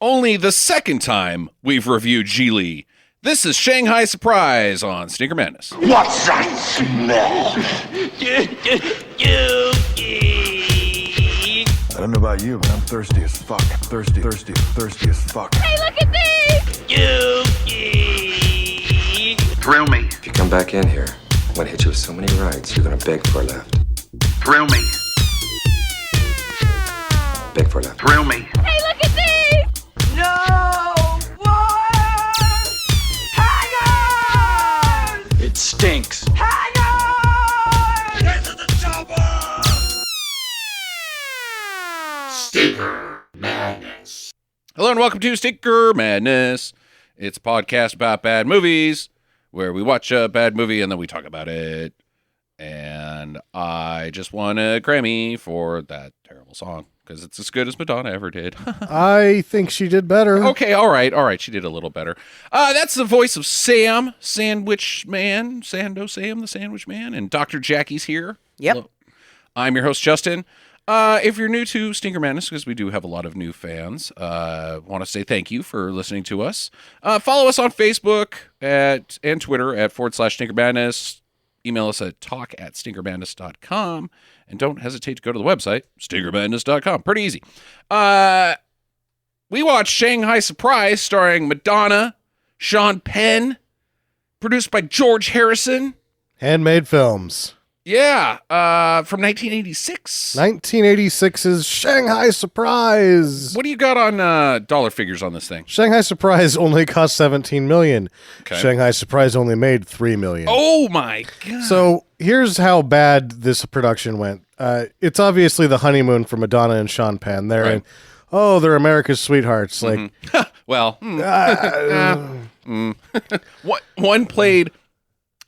only the second time we've reviewed Geely. This is Shanghai Surprise on Stinker Madness. What's that smell? I don't know about you, but I'm thirsty as fuck. Thirsty as fuck. Hey, look at these! Thrill me. If you come back in here, I'm gonna hit you with so many rights, you're gonna beg for a left. Thrill me. Beg for a left. Thrill me. Hey, look at these! No one! Hang on! It stinks. Hang on! Get to the chopper! Stinker Madness. Hello and welcome to Stinker Madness. It's a podcast about bad movies where we watch a bad movie and then we talk about it. And I just won a Grammy for that terrible song because it's as good as Madonna ever did. I think she did better. Okay, all right. She did a little better. That's the voice of Sam, Sandwich Man, Sando Sam, the Sandwich Man, and Dr. Jackie's here. Yep. Hello. I'm your host, Justin. If you're new to Stinker Madness, because we do have a lot of new fans, want to say thank you for listening to us. Follow us on Facebook and Twitter at /Stinker Madness. Email us at talk@stinkermadness.com. And don't hesitate to go to the website, stinkermadness.com. Pretty easy. We watched Shanghai Surprise starring Madonna, Sean Penn, produced by George Harrison. Handmade films. Yeah, from 1986. 1986's Shanghai Surprise. What do you got on dollar figures on this thing? Shanghai Surprise only cost $17 million. Okay. Shanghai Surprise only made $3 million. Oh my God. So here's how bad this production went. It's obviously the honeymoon for Madonna and Sean Penn. They're they're America's sweethearts. Like, well, one played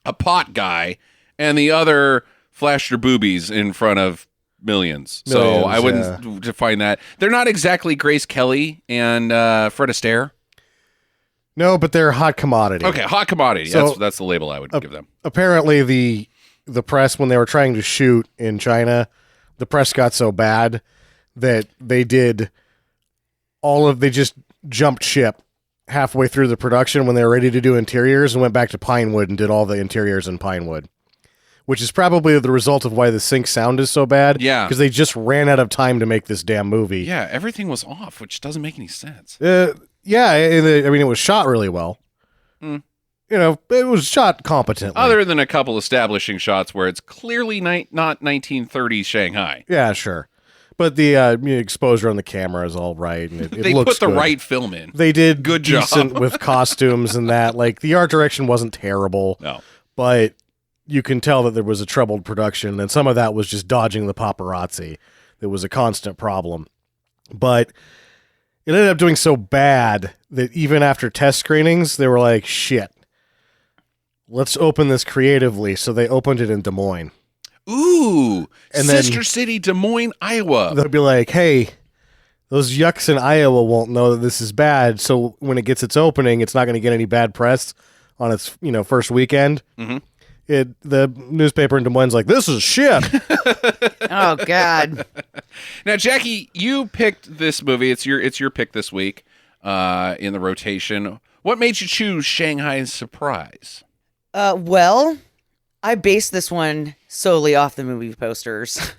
a pot guy and the other flashed her boobies in front of millions. So I wouldn't define that. They're not exactly Grace Kelly and Fred Astaire. no, but they're a hot commodity. Okay, hot commodity. So- that's the label I would give them. Apparently the press, when they were trying to shoot in China, the press got so bad that they just jumped ship halfway through the production when they were ready to do interiors and went back to Pinewood and did all the interiors in Pinewood, which is probably the result of why the sync sound is so bad. Yeah. Because they just ran out of time to make this damn movie. Yeah, everything was off, which doesn't make any sense. I mean, it was shot really well. You know, it was shot competently. Other than a couple establishing shots where it's clearly not 1930s Shanghai. Yeah, sure. But the exposure on the camera is all right. And it They looks put the good. right film in. They did Good job. decent with costumes and that. Like, the art direction wasn't terrible. No. But you can tell that there was a troubled production, and some of that was just dodging the paparazzi. That was a constant problem. But it ended up doing so bad that even after test screenings, they were like, shit, let's open this creatively. So they opened it in Des Moines. Ooh, And then- Sister City, Des Moines, Iowa. They'll be like, hey, those yucks in Iowa won't know that this is bad. So when it gets its opening, it's not going to get any bad press on its first weekend. Mhm. The newspaper in Des Moines is like, this is shit. Oh, God. Now, Jackie, you picked this movie. It's your pick this week in the rotation. What made you choose Shanghai Surprise? Well, I based this one solely off the movie posters.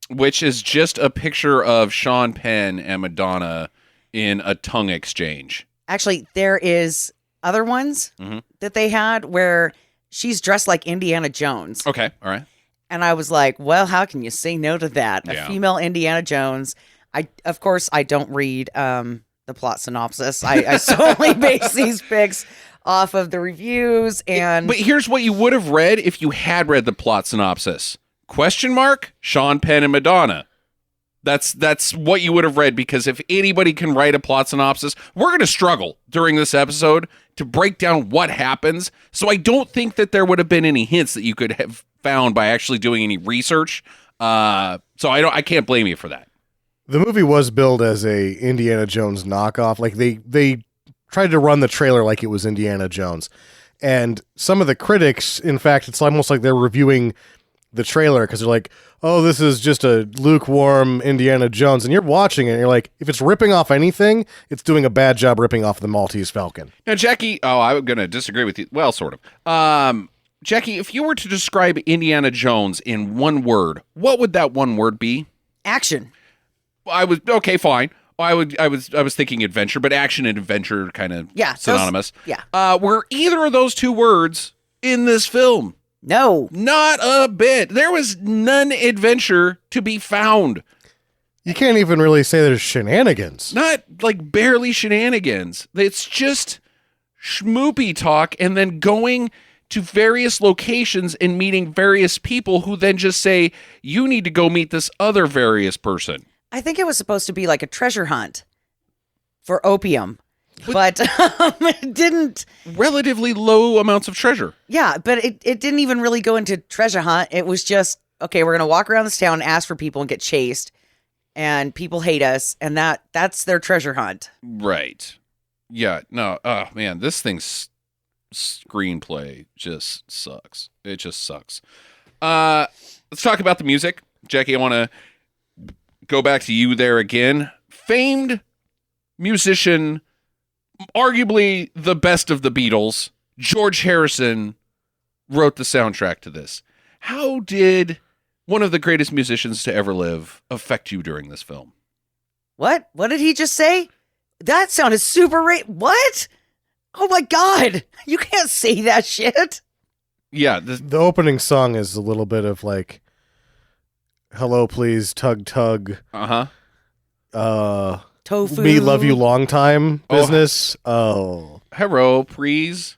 Which is just a picture of Sean Penn and Madonna in a tongue exchange. Actually, there is other ones that they had where she's dressed like Indiana Jones. Okay, all right. And I was like, well, how can you say no to that? Yeah. A female Indiana Jones. Of course, I don't read the plot synopsis. I solely base these picks off of the reviews. And But here's what you would have read if you had read the plot synopsis. ? Sean Penn and Madonna. That's what you would have read, because if anybody can write a plot synopsis, we're going to struggle during this episode to break down what happens. So I don't think that there would have been any hints that you could have found by actually doing any research. So I can't blame you for that. The movie was billed as a Indiana Jones knockoff. Like they tried to run the trailer like it was Indiana Jones. And some of the critics, in fact, it's almost like they're reviewing the trailer because they're like, oh, this is just a lukewarm Indiana Jones. And you're watching it and you're like, if it's ripping off anything, it's doing a bad job ripping off the Maltese Falcon. Now, Jackie, I'm going to disagree with you. Well, sort of. Jackie, if you were to describe Indiana Jones in one word, what would that one word be? Action. Okay, fine. I was thinking adventure, but action and adventure kind of synonymous. Were either of those two words in this film? No. Not a bit. There was none adventure to be found. You can't even really say there's shenanigans. Not like barely shenanigans. It's just schmoopy talk and then going to various locations and meeting various people who then just say, you need to go meet this other various person. I think it was supposed to be like a treasure hunt for opium, but it didn't. Relatively low amounts of treasure. Yeah, but it didn't even really go into treasure hunt. It was just, okay, we're going to walk around this town and ask for people and get chased, and people hate us, and that's their treasure hunt. Right. Yeah, no, oh man, this thing's screenplay just sucks. It just sucks. Let's talk about the music. Jackie, I want to go back to you there again. Famed musician, arguably the best of the Beatles, George Harrison, wrote the soundtrack to this. How did one of the greatest musicians to ever live affect you during this film? What? What did he just say? That sounded super what? Oh my God. You can't say that shit. Yeah. The opening song is a little bit of like, hello, please, tug, tug. Tofu. Me love you long time business. Hello, please.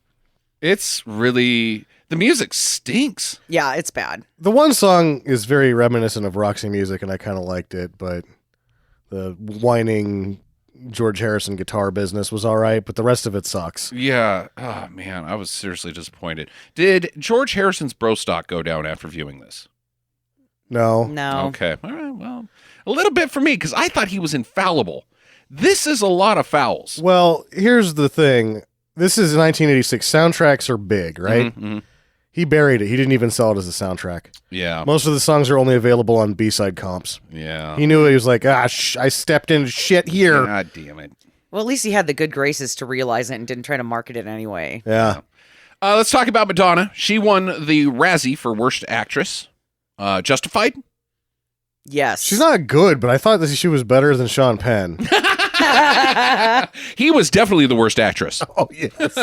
It's really, the music stinks. Yeah, it's bad. The one song is very reminiscent of Roxy Music, and I kind of liked it, but the whining George Harrison guitar business was all right, but the rest of it sucks. Yeah. Oh, man, I was seriously disappointed. Did George Harrison's bro stock go down after viewing this? No. Okay. All right. Well, a little bit for me because I thought he was infallible. This is a lot of fouls. Well, here's the thing. This is 1986. Soundtracks are big, right? Mm-hmm. He buried it. He didn't even sell it as a soundtrack. Yeah. Most of the songs are only available on B-side comps. Yeah. He knew it. He was like, I stepped into shit here. God damn it. Well, at least he had the good graces to realize it and didn't try to market it anyway. Yeah. Let's talk about Madonna. She won the Razzie for Worst Actress. Justified? Yes. She's not good, but I thought that she was better than Sean Penn. He was definitely the worst actress. Oh, yes.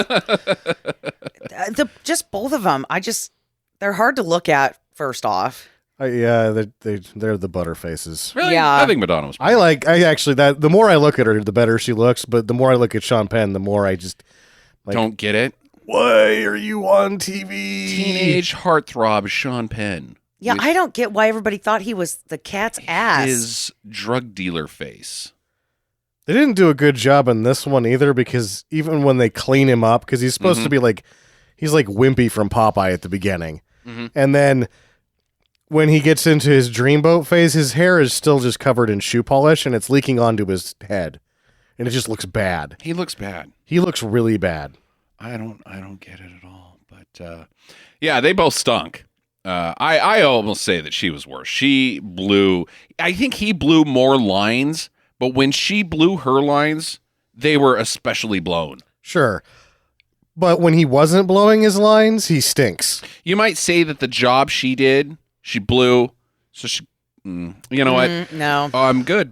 Just both of them. They're hard to look at, first off. Yeah, they're the butterfaces. Really? Yeah. I think Madonna was. The more I look at her, the better she looks, but the more I look at Sean Penn, the more I just don't get it. Why are you on TV? Teenage heartthrob Sean Penn. Yeah, I don't get why everybody thought he was the cat's ass. His drug dealer face. They didn't do a good job in this one either, because even when they clean him up, because he's supposed to be like, he's like Wimpy from Popeye at the beginning. Mm-hmm. And then when he gets into his dreamboat phase, his hair is still just covered in shoe polish and it's leaking onto his head. And it just looks bad. He looks bad. He looks really bad. I don't get it at all. But yeah, they both stunk. I almost say that she was worse. I think he blew more lines, but when she blew her lines, they were especially blown. Sure. But when he wasn't blowing his lines, he stinks. You might say that the job she did, she blew, so she, you know what? No. Oh, I'm good.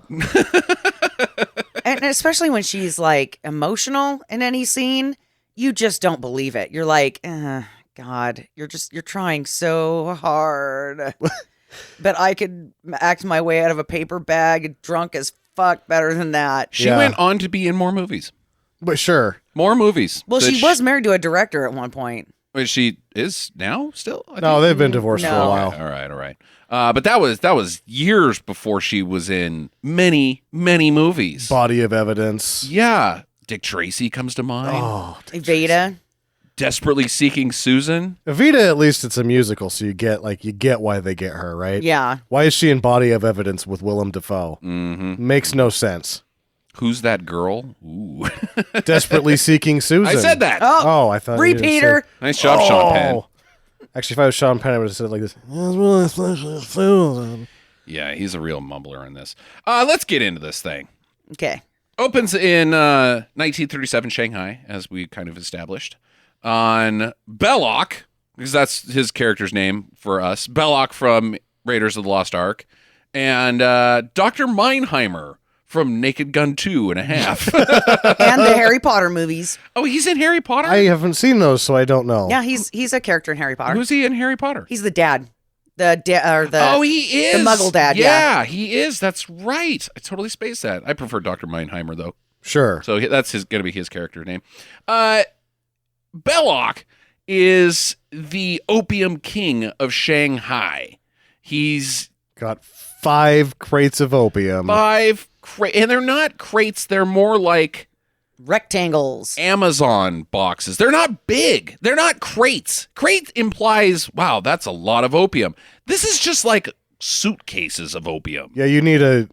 And especially when she's like emotional in any scene, you just don't believe it. You're like, God, you're trying so hard. But I could act my way out of a paper bag drunk as fuck better than that. She went on to be in more movies. But sure. More movies. Well, she was married to a director at one point. She is now still? No, they've been divorced for a while. All right. But that was years before she was in many, many movies. Body of Evidence. Yeah. Dick Tracy comes to mind. Oh, Evita. Desperately Seeking Susan. Evita, at least it's a musical, so you get why they get her, right? Yeah. Why is she in Body of Evidence with Willem Dafoe? Mm-hmm. Makes no sense. Who's that girl? Ooh. Desperately Seeking Susan. I said that. Oh, I thought repeater. Nice job, Sean Penn. Actually, if I was Sean Penn, I would have said it like this. Yeah, he's a real mumbler in this. Let's get into this thing. Okay. Opens in 1937 Shanghai, as we kind of established, on Belloc, because that's his character's name for us. Belloc from Raiders of the Lost Ark, and Dr. Meinheimer from Naked Gun 2.5. And the Harry Potter movies. Oh, he's in Harry Potter? I haven't seen those, so I don't know. Yeah, he's a character in Harry Potter. Who's he in Harry Potter? He's the dad. The Oh, he is. the Muggle dad. Yeah, he is. That's right. I totally spaced that. I prefer Dr. Meinheimer, though. Sure. So that's going to be his character name. Belloc is the opium king of Shanghai. He's Got 5 crates of opium. and they're not crates. They're more like Rectangles. Amazon boxes. They're not big. They're not crates. Crate implies, wow, that's a lot of opium. This is just like suitcases of opium. Yeah, you need a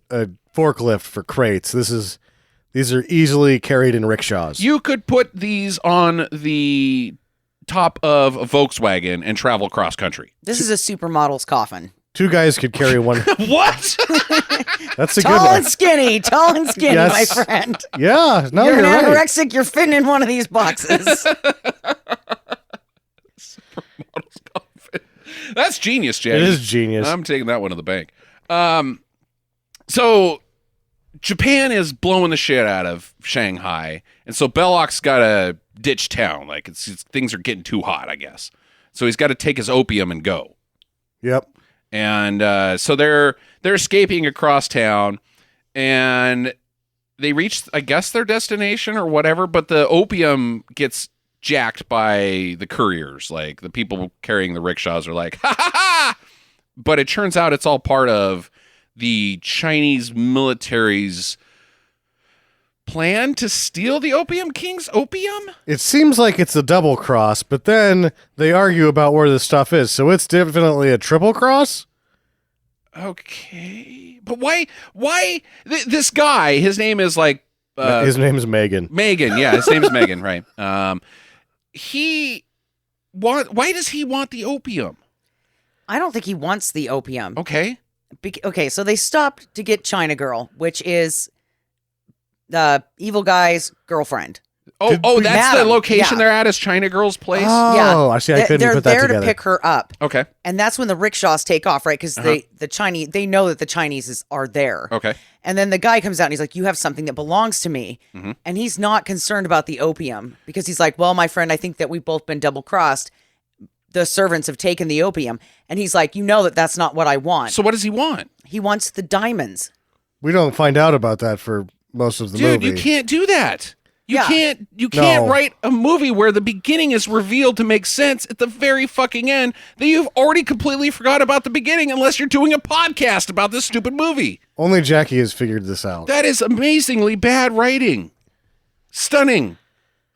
forklift for crates. These are easily carried in rickshaws. You could put these on the top of a Volkswagen and travel cross country. This is a supermodel's coffin. 2 guys could carry one. What? That's a good Tall one. and skinny, Yes. my friend. Yeah, no, You're you're an right. anorexic, you're fitting in one of these boxes. That's genius, Jay. It is genius. I'm taking that one to the bank. So Japan is blowing the shit out of Shanghai, and so Belloc's got to ditch town. Like things are getting too hot, I guess. So he's got to take his opium and go. Yep. And so they're escaping across town, and they reach, I guess, their destination or whatever. But the opium gets jacked by the couriers. Like the people carrying the rickshaws are like, ha ha ha! But it turns out it's all part of the Chinese military's plan to steal the Opium King's opium? It seems like it's a double cross, but then they argue about where the stuff is, so it's definitely a triple cross? Okay. But why this guy, his name is like His name is Megan. Megan, yeah, his name is Megan, right? Why does he want the opium? I don't think he wants the opium. Okay. Okay, so they stopped to get China Girl, which is the evil guy's girlfriend. That's Madam, the location yeah. they're at, is China Girl's place? Oh, I see. I couldn't They're put that there together. to pick her up. Okay. And that's when the rickshaws take off, right? Because the Chinese, they know that the Chinese are there. Okay. And then the guy comes out and he's like, you have something that belongs to me. Mm-hmm. And he's not concerned about the opium because he's like, well, my friend, I think that we've both been double crossed. The servants have taken the opium. And he's like, you know that that's not what I want. So what does he want? He wants the diamonds. We don't find out about that for most of the Dude, movie. you can't do that. You Yeah. can't No. write a movie where the beginning is revealed to make sense at the very fucking end that you've already completely forgot about the beginning unless you're doing a podcast about this stupid movie. Only Jackie has figured this out. That is amazingly bad writing. Stunning.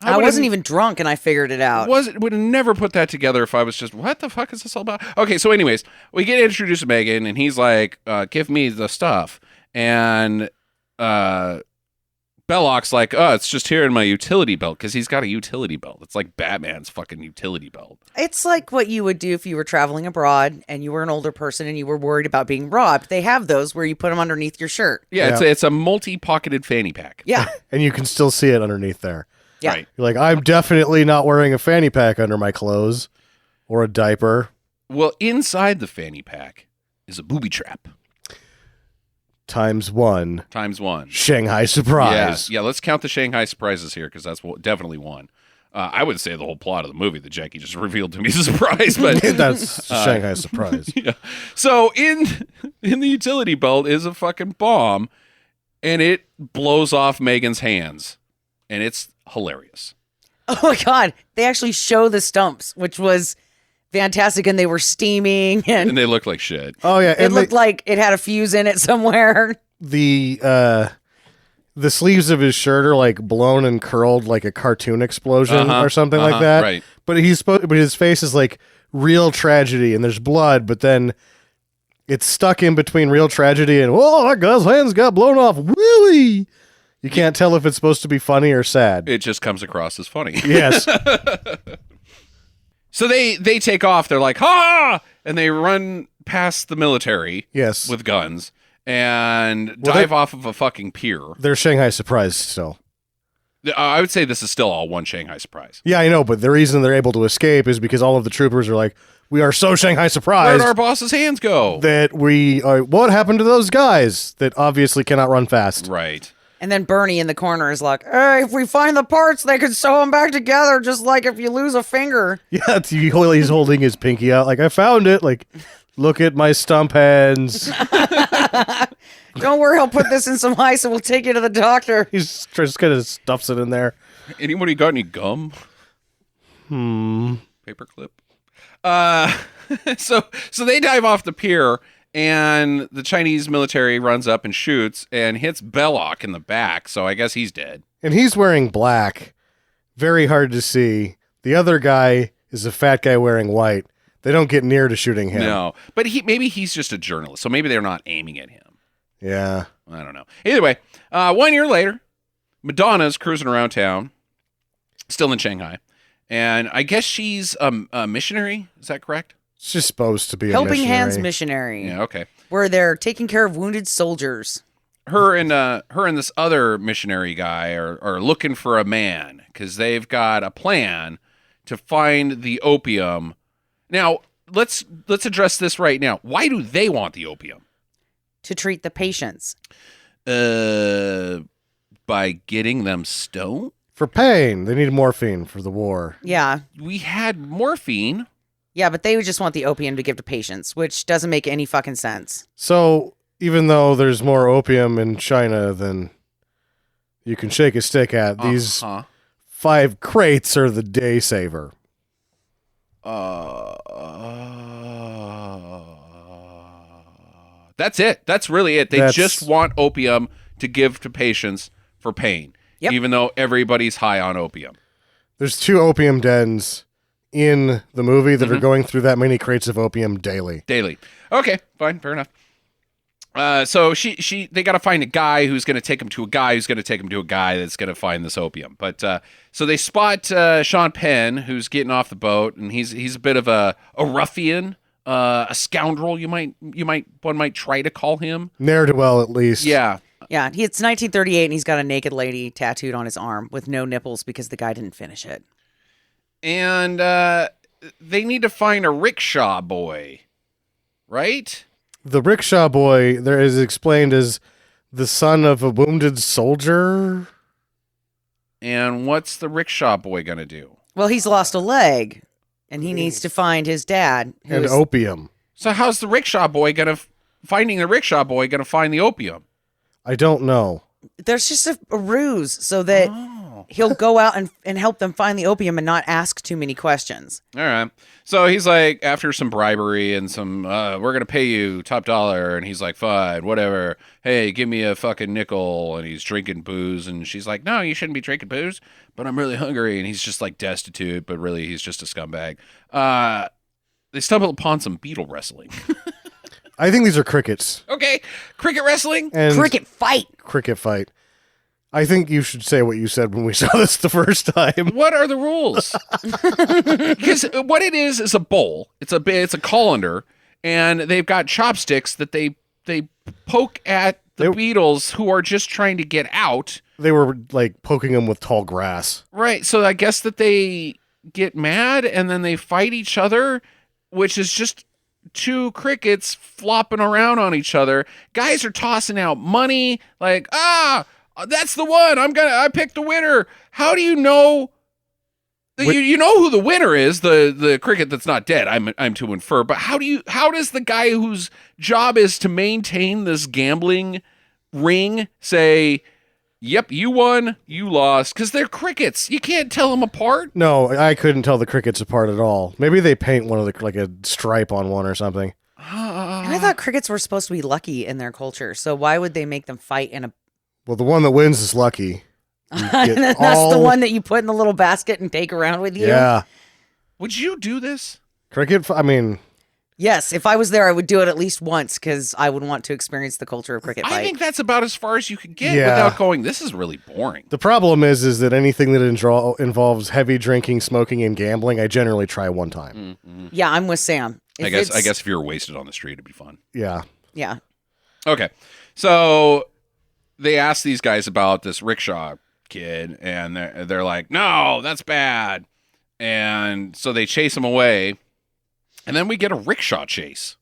I wasn't even drunk and I figured it out. Would have never put that together if I was just, what the fuck is this all about? Okay, so anyways, we get introduced to Megan, and he's like, give me the stuff. And Belloc's like, oh, it's just here in my utility belt, because he's got a utility belt. It's like Batman's fucking utility belt. It's like what you would do if you were traveling abroad and you were an older person and you were worried about being robbed. They have those where you put them underneath your shirt. Yeah, Yeah. It's a multi-pocketed fanny pack. Yeah. And you can still see it underneath there. Yeah. Right. You're like, I'm definitely not wearing a fanny pack under my clothes or a diaper. Well, inside the fanny pack is a booby trap. Times 1. ×1. Shanghai Surprise. Yeah, let's count the Shanghai Surprises here, because that's definitely one. I would say the whole plot of the movie that Jackie just revealed to me is a surprise, but That's Shanghai Surprise. yeah. So in the utility belt is a fucking bomb, and it blows off Megan's hands, and it's hilarious. Oh my God. They actually show the stumps, which was fantastic. And they were steaming and And they look like shit. Oh, yeah. it And looked like it had a fuse in it somewhere. the sleeves of his shirt are like blown and curled like a cartoon explosion or something like that. Right. But but his face is like real tragedy, and there's blood, but then it's stuck in between real tragedy and, oh, that guy's hands got blown off. Really? You can't tell if it's supposed to be funny or sad. It just comes across as funny. Yes. So they take off. They're like, ha! And they run past the military Yes. with guns and dive off of a fucking pier. They're Shanghai Surprise still. I would say this is still all one Shanghai Surprise. Yeah, I know, but the reason they're able to escape is because all of the troopers are like, we are so Shanghai Where'd surprised our boss's hands go? that we are. What happened to those guys that obviously cannot run fast? Right. And then Bernie in the corner is like, hey, if we find the parts, they could sew them back together, just like if you lose a finger. Yeah, he's holding his pinky out like, I found it. Like, look at my stump hands. Don't worry, I'll put this in some ice and we'll take you to the doctor. He's just kind of stuffs it in there. Anybody got any gum? Paperclip. So they dive off the pier, and the Chinese military runs up and shoots and hits Belloc in the back. So I guess he's dead. And he's wearing black. Very hard to see. The other guy is a fat guy wearing white. They don't get near to shooting him. No, but maybe he's just a journalist, so maybe they're not aiming at him. Yeah. I don't know. Either way, 1 year later, Madonna's cruising around town, still in Shanghai, and I guess she's a missionary. Is that correct? It's just supposed to be Helping a missionary. Hands Missionary. Yeah. Okay. Where they're taking care of wounded soldiers. Her and this other missionary guy are looking for a man because they've got a plan to find the opium. Now let's address this right now. Why do they want the opium? To treat the patients. By getting them stoned. For pain. They need morphine for the war. Yeah. We had morphine. Yeah, but they would just want the opium to give to patients, which doesn't make any fucking sense. So, even though there's more opium in China than you can shake a stick at, these 5 crates are the day saver. That's it. That's really it. They That's- just want opium to give to patients for pain, Yep. even though everybody's high on opium. There's 2 opium dens in the movie that are going through that many crates of opium daily. Daily. Okay, fine, fair enough. So they got to find a guy who's going to take him to a guy who's going to take him to a guy that's going to find this opium. But so they spot Sean Penn, who's getting off the boat, and he's a bit of a ruffian, a scoundrel. One might try to call him. Ne'er-do-well, at least. Yeah. Yeah, it's 1938 and he's got a naked lady tattooed on his arm with no nipples because the guy didn't finish it. And they need to find a rickshaw boy, right? The rickshaw boy there is explained as the son of a wounded soldier. And what's the rickshaw boy going to do? Well, he's lost a leg and he needs to find his dad. And opium. So how's the rickshaw boy going to find the opium? I don't know. There's just a ruse so that he'll go out and help them find the opium and not ask too many questions. All right. So he's like, after some bribery and some, we're going to pay you top dollar. And he's like, fine, whatever. Hey, give me a fucking nickel. And he's drinking booze. And she's like, no, you shouldn't be drinking booze, but I'm really hungry. And he's just like destitute, but really he's just a scumbag. They stumble upon some beetle wrestling. I think these are crickets. Okay. Cricket wrestling? And Cricket fight. cricket fight. I think you should say what you said when we saw this the first time. What are the rules? Because what it is a bowl. It's a colander, and they've got chopsticks that they poke at the beetles who are just trying to get out. They were like poking them with tall grass. Right. So I guess that they get mad and then they fight each other, which is just 2 crickets flopping around on each other. Guys are tossing out money like, that's the one. I picked the winner. How do you know? You know who the winner is, the cricket that's not dead. I'm to infer, but how does the guy whose job is to maintain this gambling ring say, yep, you won, you lost? Because they're crickets. You can't tell them apart. No, I couldn't tell the crickets apart at all. Maybe they paint one of the like a stripe on one or something. And I thought crickets were supposed to be lucky in their culture. So why would they make them fight in a... Well, the one that wins is lucky. And then that's the one that you put in the little basket and take around with you? Yeah. Would you do this? Cricket, I mean... Yes, if I was there, I would do it at least once because I would want to experience the culture of cricket fight. I think that's about as far as you could get Yeah. without going, this is really boring. The problem is that anything that involves heavy drinking, smoking, and gambling, I generally try one time. Yeah, I'm with Sam. I guess if you were wasted on the street, it'd be fun. Yeah. Yeah. Okay. So they asked these guys about this rickshaw kid, and they're like, no, that's bad. And so they chase him away, and then we get a rickshaw chase.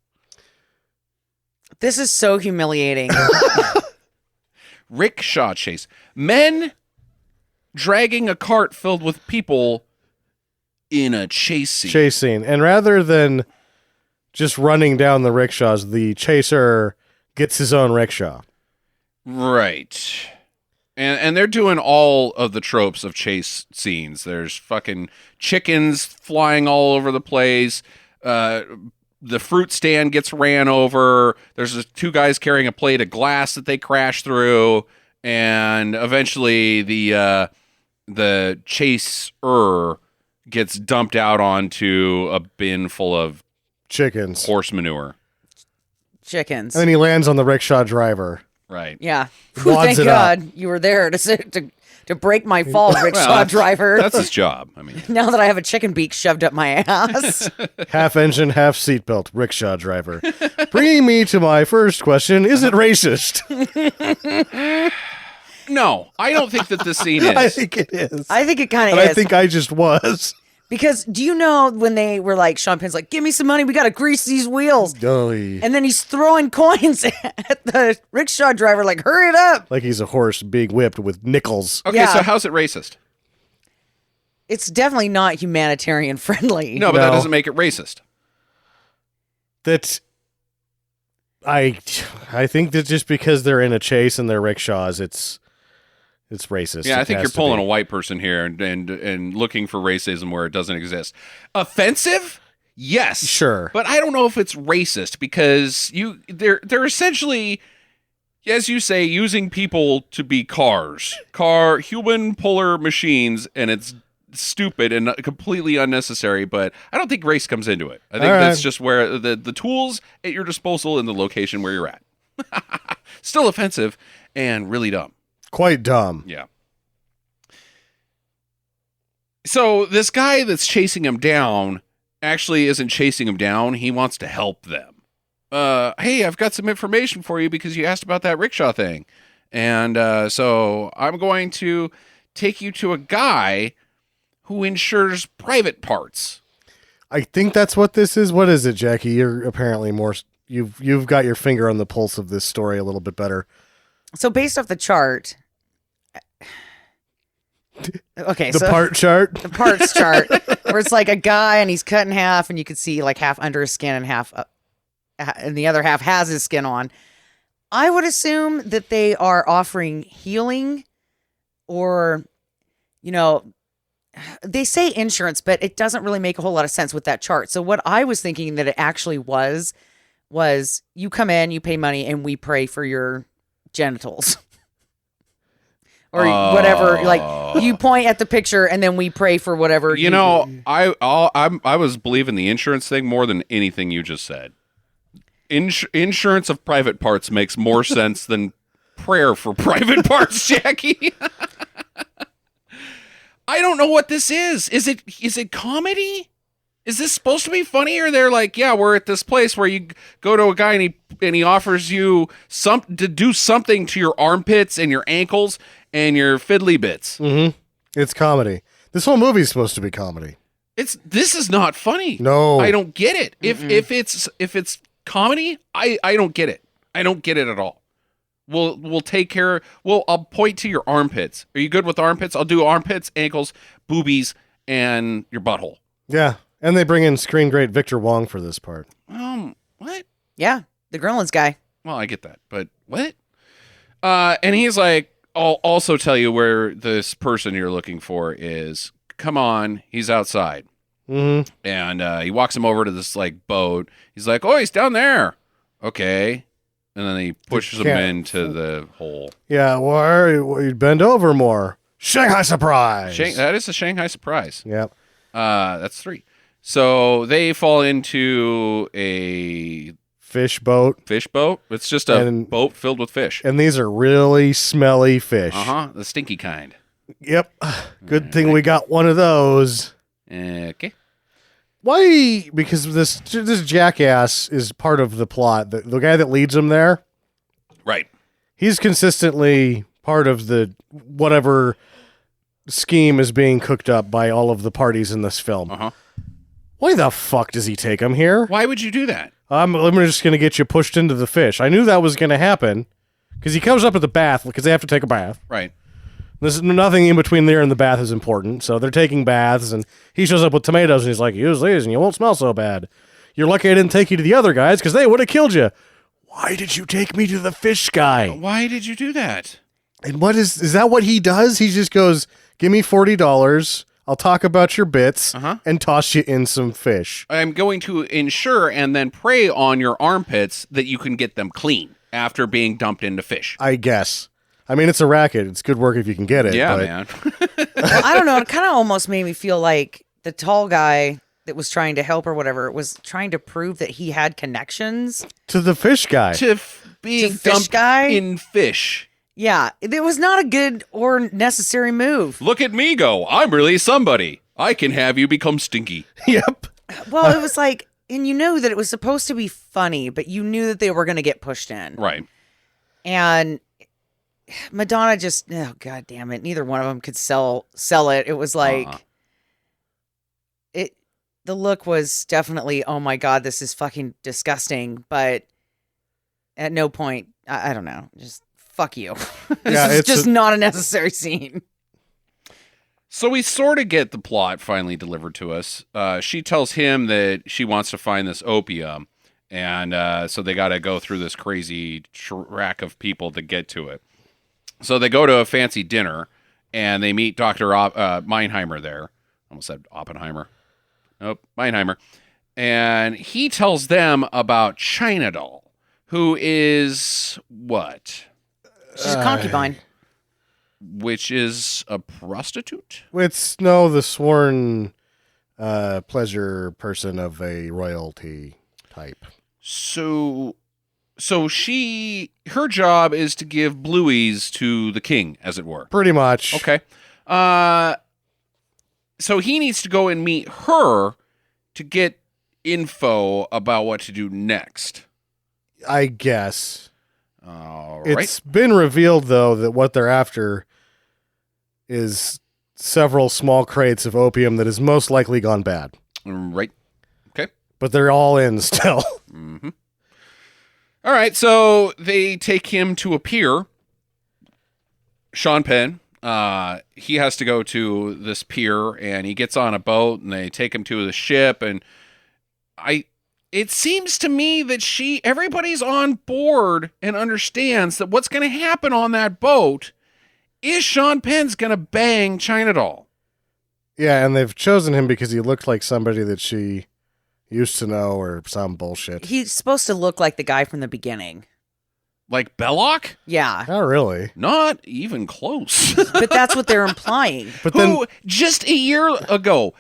This is so humiliating. Rickshaw chase. Men dragging a cart filled with people in a chase scene. Chasing. And rather than just running down the rickshaws, the chaser gets his own rickshaw. Right. And they're doing all of the tropes of chase scenes. There's fucking chickens flying all over the place. The fruit stand gets ran over. There's just two guys carrying a plate of glass that they crash through. And eventually the chaser gets dumped out onto a bin full of Chickens. horse manure. Chickens. And then he lands on the rickshaw driver. Right. Yeah. Wads Thank it God you were there to break my fall, rickshaw that's- driver. That's his job. I mean, Now that I have a chicken beak shoved up my ass. Half engine, half seatbelt, rickshaw driver. Bringing me to my first question, is it racist? no, I don't think that this scene is. I think it is. I think it kind And of is. I think I just was. Because do you know when they were like, Sean Penn's like, give me some money, we got to grease these wheels. Golly. And then he's throwing coins at the rickshaw driver, like, hurry it up. Like he's a horse being whipped with nickels. Okay, Yeah. so how's it racist? It's definitely not humanitarian friendly. No, but that No. doesn't make it racist. That I think that just because they're in a chase and they're rickshaws, it's racist. Yeah, I It think has you're to pulling be. a white person here and looking for racism where it doesn't exist. Offensive? Yes. Sure. But I don't know if it's racist because they're essentially, as you say, using people to be human puller machines, and it's stupid and completely unnecessary, but I don't think race comes into it. I think All right. that's just where the tools at your disposal in the location where you're at. Still offensive and really dumb. Quite dumb. Yeah. So this guy that's chasing him down actually isn't chasing him down. He wants to help them. Hey, I've got some information for you because you asked about that rickshaw thing. And so I'm going to take you to a guy who insures private parts. I think that's what this is. What is it, Jackie? You're apparently more. You've got your finger on the pulse of this story a little bit better. So based off the chart, okay, The so part chart. the parts chart, where it's like a guy and he's cut in half, and you can see like half under his skin and half, and the other half has his skin on. I would assume that they are offering healing, or, they say insurance, but it doesn't really make a whole lot of sense with that chart. So what I was thinking that it actually was you come in, you pay money, and we pray for your genitals. Or whatever, like you point at the picture and then we pray for whatever. I was believing the insurance thing more than anything you just said. Insurance of private parts makes more sense than prayer for private parts, Jackie. I don't know what this is. Is it comedy? Is this supposed to be funny? Or they're like, yeah, we're at this place where you go to a guy and he offers you to do something to your armpits and your ankles and your fiddly bits. Mm-hmm. It's comedy. This whole movie's supposed to be comedy. This is not funny. No. I don't get it. If it's comedy, I don't get it. I don't get it at all. We'll take care. I'll point to your armpits. Are you good with armpits? I'll do armpits, ankles, boobies, and your butthole. Yeah. And they bring in screen great Victor Wong for this part. What? Yeah, the Gremlins guy. Well, I get that, but what? And he's like, I'll also tell you where this person you're looking for is. Come on, he's outside. Mm-hmm. And he walks him over to this like boat. He's like, oh, he's down there. Okay. And then he pushes him into the hole. Yeah, well, bend over more. Shanghai Surprise. That is a Shanghai Surprise. Yep. That's 3. So they fall into a Fish boat. fish boat. It's just a boat filled with fish. And these are really smelly fish. The stinky kind. Yep. Good thing we got one of those. Okay. Why? Because this jackass is part of the plot. The guy that leads them there, Right. he's consistently part of the whatever scheme is being cooked up by all of the parties in this film. Why the fuck does he take him here? Why would you do that? I'm just going to get you pushed into the fish. I knew that was going to happen because he comes up at the bath because they have to take a bath. Right. There's nothing in between there and the bath is important. So they're taking baths and he shows up with tomatoes and he's like, use these and you won't smell so bad. You're lucky I didn't take you to the other guys because they would have killed you. Why did you take me to the fish guy? Why did you do that? And what is that what he does? He just goes, give me $40. I'll talk about your bits and toss you in some fish. I'm going to ensure and then prey on your armpits that you can get them clean after being dumped into fish. I guess. I mean, it's a racket. It's good work if you can get it. Yeah, but man. Well, I don't know. It kind of almost made me feel like the tall guy that was trying to help or whatever was trying to prove that he had connections to the fish guy. Being fish dumped guy? in fish. Yeah, it was not a good or necessary move. Look at me go. I'm really somebody. I can have you become stinky. Yep. Well, it was like, and you knew that it was supposed to be funny, but you knew that they were going to get pushed in. Right. And Madonna just, oh, God damn it. Neither one of them could sell it. It was like, the look was definitely, oh my God, this is fucking disgusting. But at no point, I don't know, just fuck you. This is just not a necessary scene. So we sort of get the plot finally delivered to us. She tells him that she wants to find this opium. And so they got to go through this crazy track of people to get to it. So they go to a fancy dinner, and they meet Dr. Meinheimer there. Almost said Oppenheimer. Nope, Meinheimer. And he tells them about China Doll, who is what? She's a concubine. Which is a prostitute? It's the sworn pleasure person of a royalty type. So her job is to give blueies to the king, as it were. Pretty much. Okay. So he needs to go and meet her to get info about what to do next. I guess. All right. It's been revealed, though, that what they're after is several small crates of opium that has most likely gone bad. Right. Okay. But they're all in still. Mm-hmm. All right, so they take him to a pier. Sean Penn, he has to go to this pier, and he gets on a boat, and they take him to the ship, and it seems to me that everybody's on board and understands that what's going to happen on that boat is Sean Penn's going to bang China Doll. Yeah, and they've chosen him because he looked like somebody that she used to know or some bullshit. He's supposed to look like the guy from the beginning. Like Belloc? Yeah. Not really. Not even close. But that's what they're implying. But then, Who just a year ago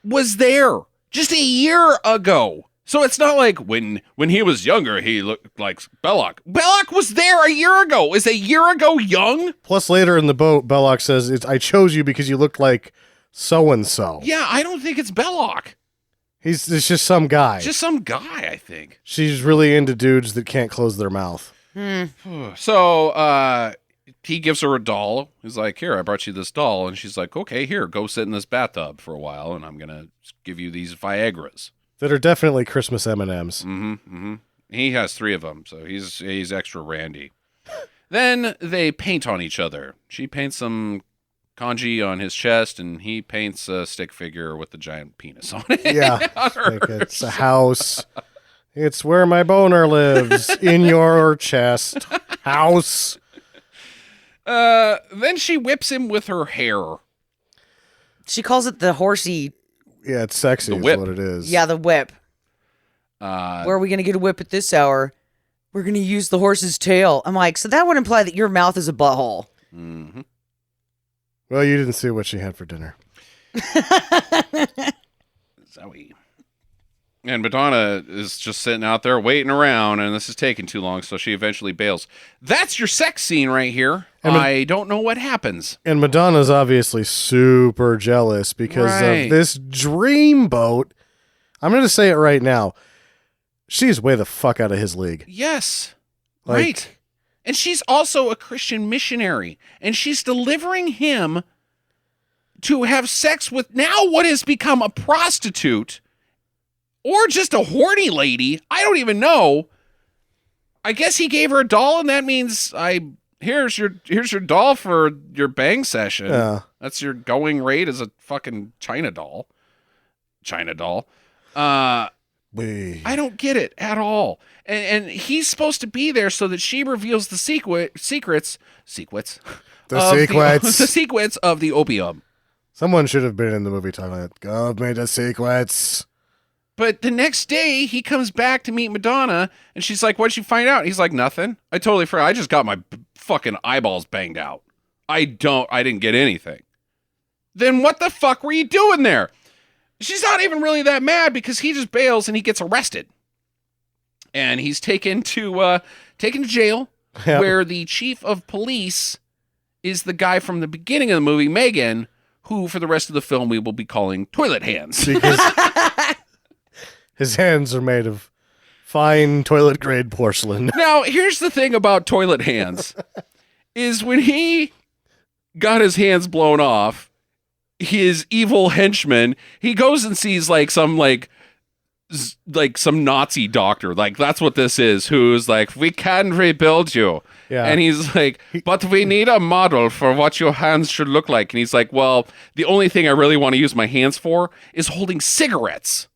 was there. Just a year ago. So it's not like when he was younger, he looked like Belloc. Belloc was there a year ago. Is a year ago young? plus later in the boat, Belloc says, I chose you because you looked like so-and-so. Yeah, I don't think it's Belloc. It's just some guy. Just some guy, I think. She's really into dudes that can't close their mouth. So he gives her a doll. He's like, here, I brought you this doll. And she's like, okay, here, go sit in this bathtub for a while, and I'm going to give you these Viagras. That are definitely Christmas M&Ms. Mm-hmm, mm-hmm. He has 3 of them, so he's extra randy. Then they paint on each other. She paints some kanji on his chest, and he paints a stick figure with a giant penis on it. Yeah, like it's a house. It's where my boner lives, in your chest. House. Then she whips him with her hair. She calls it the horsey. Yeah, it's sexy The is whip. what it is. Yeah, the whip. Where Where are we going to get a whip at this hour? We're going to use the horse's tail. I'm like, so that would imply that your mouth is a butthole. Mm-hmm. Well, you didn't see what she had for dinner. Zowie. And Madonna is just sitting out there waiting around, and this is taking too long, so she eventually bails. That's your sex scene right here. And I don't know what happens. And Madonna's obviously super jealous because Right. of this dreamboat. I'm going to say it right now. She's way the fuck out of his league. Yes. Like- right. And she's also a Christian missionary, and she's delivering him to have sex with now what has become a prostitute or just a horny lady. I don't even know. I guess he gave her a doll, and that means here's your doll for your bang session. Yeah. That's your going rate as a fucking China doll. I don't get it at all. And he's supposed to be there so that she reveals the secrets the secrets of the opium. Someone should have been in the movie talking like, God made the secrets. But the next day, he comes back to meet Madonna, and she's like, what'd you find out? He's like, nothing. I totally forgot. I just got my fucking eyeballs banged out. I didn't get anything. Then what the fuck were you doing there? She's not even really that mad because he just bails and he gets arrested. And he's taken to jail, Yep. where the chief of police is the guy from the beginning of the movie, Megan, who for the rest of the film we will be calling Toilet Hands. Because his hands are made of fine toilet grade porcelain. Now, here's the thing about Toilet Hands, is when he got his hands blown off, his evil henchman, he goes and sees some Nazi doctor. Like, that's what this is, who's like, we can rebuild you. Yeah. And he's like, but we need a model for what your hands should look like. And he's like, well, the only thing I really want to use my hands for is holding cigarettes.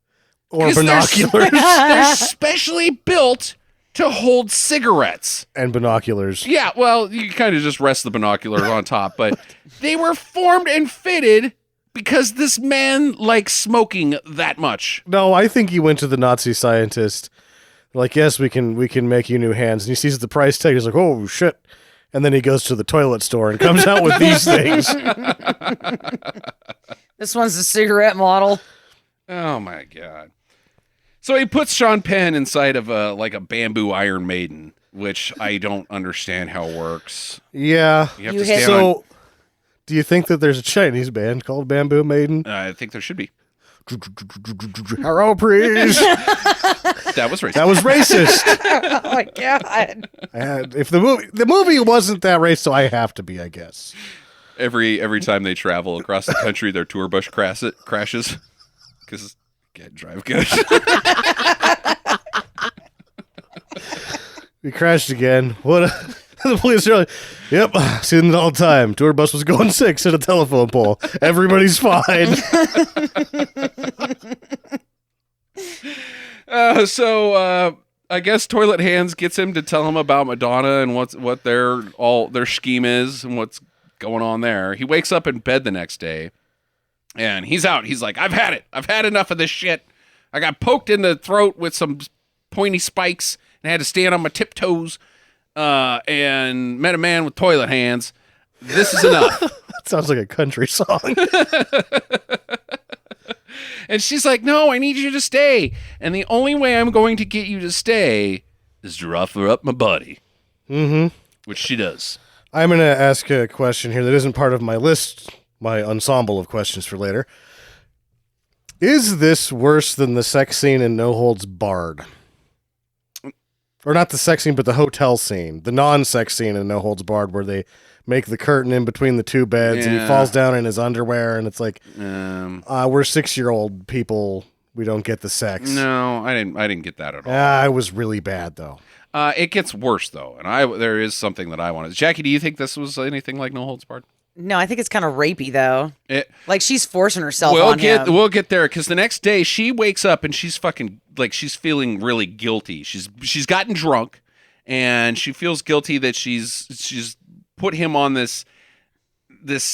Or 'Cause binoculars. They're specially built to hold cigarettes. And binoculars. Yeah, well, you kind of just rest the binoculars on top, but they were formed and fitted because this man likes smoking that much. No, I think he went to the Nazi scientist. Like, yes, we can make you new hands. And he sees the price tag. He's like, oh, shit. And then he goes to the toilet store and comes out with these things. This one's the cigarette model. Oh, my God. So he puts Sean Penn inside of a bamboo Iron Maiden, which I don't understand how it works. Yeah. You have You to hit- stand on... So, do you think that there's a Chinese band called Bamboo Maiden? I think there should be. Hello, please. That was racist. That was racist. Oh my god. If the movie wasn't that racist, so I have to be, I guess. Every time they travel across the country, their tour bus crashes because can't drive good. We crashed again. What? The police are like, yep, seen it all the time. Tour bus was going 6 at a telephone pole. Everybody's fine. So I guess Toilet Hands gets him to tell him about Madonna and what their scheme is and what's going on there. He wakes up in bed the next day, and he's out. He's like, I've had it. I've had enough of this shit. I got poked in the throat with some pointy spikes and had to stand on my tiptoes. And met a man with toilet hands. This is enough. That sounds like a country song. And she's like, no, I need you to stay. And the only way I'm going to get you to stay is to offer up my body. Mm-hmm. Which she does. I'm going to ask a question here that isn't part of my list, my ensemble of questions for later. Is this worse than the sex scene in No Holds Barred? Or not the sex scene, but the hotel scene. The non-sex scene in No Holds Barred where they make the curtain in between the two beds and he Yeah. falls down in his underwear and it's like, Um, we're 6-year-old people. We don't get the sex. no, I didn't get that at all. It was really bad, though. It gets worse though, and there is something that I wanted. Jackie, do you think this was anything like No Holds Barred? No, I think it's kind of rapey though. It, Like she's forcing herself we'll on him. we'll get there because the next day she wakes up and she's fucking she's feeling really guilty. She's gotten drunk and she feels guilty that she's put him on this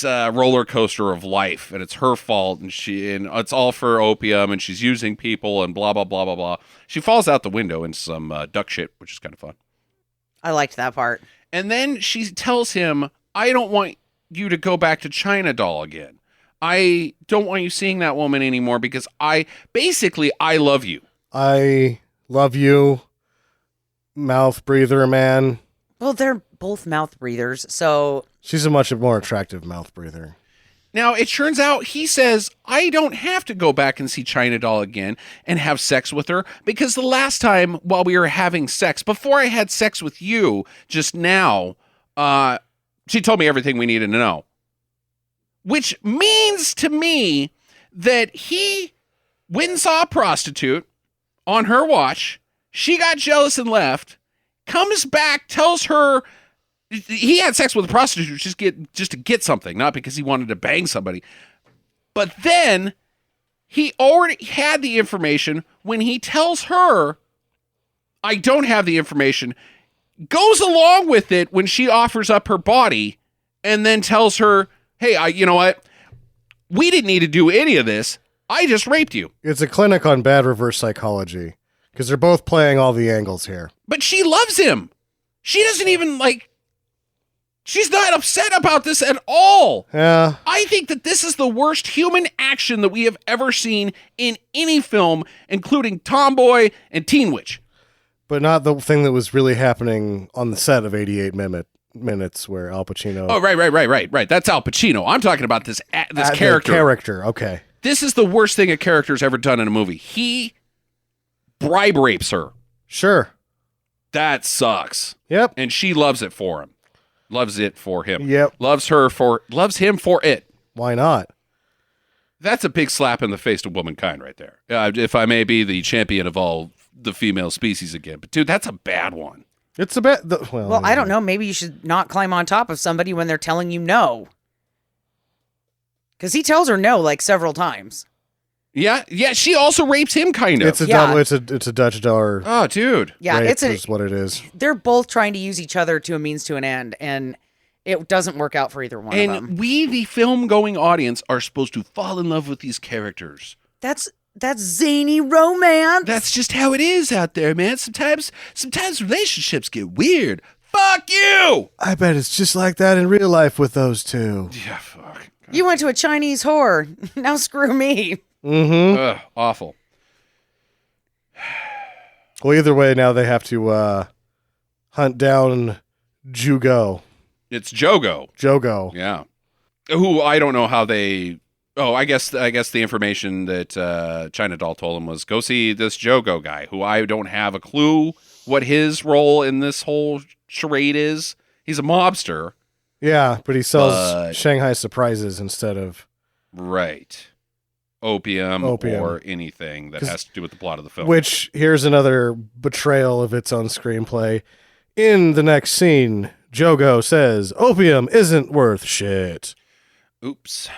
roller coaster of life and it's her fault and it's all for opium and she's using people and blah blah blah blah blah. She falls out the window into some duck shit, which is kind of fun. I liked that part. And then she tells him, "I don't want you to go back to China Doll again. I don't want you seeing that woman anymore because I love you. I love you, mouth breather man. Well, they're both mouth breathers, so She's a much more attractive mouth breather. Now, it turns out he says, I don't have to go back and see China Doll again and have sex with her because the last time while we were having sex, before I had sex with you just now, she told me everything we needed to know. Which means to me that he went and saw a prostitute on her watch. She got jealous and left, comes back, tells her he had sex with a prostitute just to get something, not because he wanted to bang somebody. But then he already had the information when he tells her, I don't have the information, goes along with it when she offers up her body and then tells her, hey, you know what? We didn't need to do any of this. I just raped you. It's a clinic on bad reverse psychology because they're both playing all the angles here. But she loves him. She doesn't even she's not upset about this at all. Yeah. I think that this is the worst human action that we have ever seen in any film, including Tomboy and Teen Witch. But not the thing that was really happening on the set of 88 Minutes where Al Pacino... Oh, right. That's Al Pacino. I'm talking about this character. The character, okay. This is the worst thing a character's ever done in a movie. He bribe rapes her. Sure. That sucks. Yep. And she loves it for him. Loves it for him. Yep. Loves him for it. Why not? That's a big slap in the face to womankind right there. If I may be the champion of all the female species again. But dude, that's a bad one. It's a bad... well, I don't know. Maybe you should not climb on top of somebody when they're telling you no. Because he tells her no several times. Yeah. She also rapes him, kind of. It's a Dutch door. Oh, dude. Yeah, rape it's is what it is. They're both trying to use each other to a means to an end, and it doesn't work out for either one of them. And we, the film-going audience, are supposed to fall in love with these characters. That's zany romance. That's just how it is out there, man. Sometimes relationships get weird. Fuck you! I bet it's just like that in real life with those two. Yeah, fuck. You went to a Chinese whore. Now screw me. Mm-hmm. Ugh, awful. Well, either way, now they have to hunt down Jugo. It's Jogo. Yeah. Who I don't know how they... Oh, I guess the information that China Doll told him was, go see this Jogo guy, who I don't have a clue what his role in this whole charade is. He's a mobster. Yeah, but he sells Shanghai Surprises instead of... Right. Opium. Or anything that has to do with the plot of the film. Which, here's another betrayal of its own screenplay. In the next scene, Jogo says, opium isn't worth shit. Oops.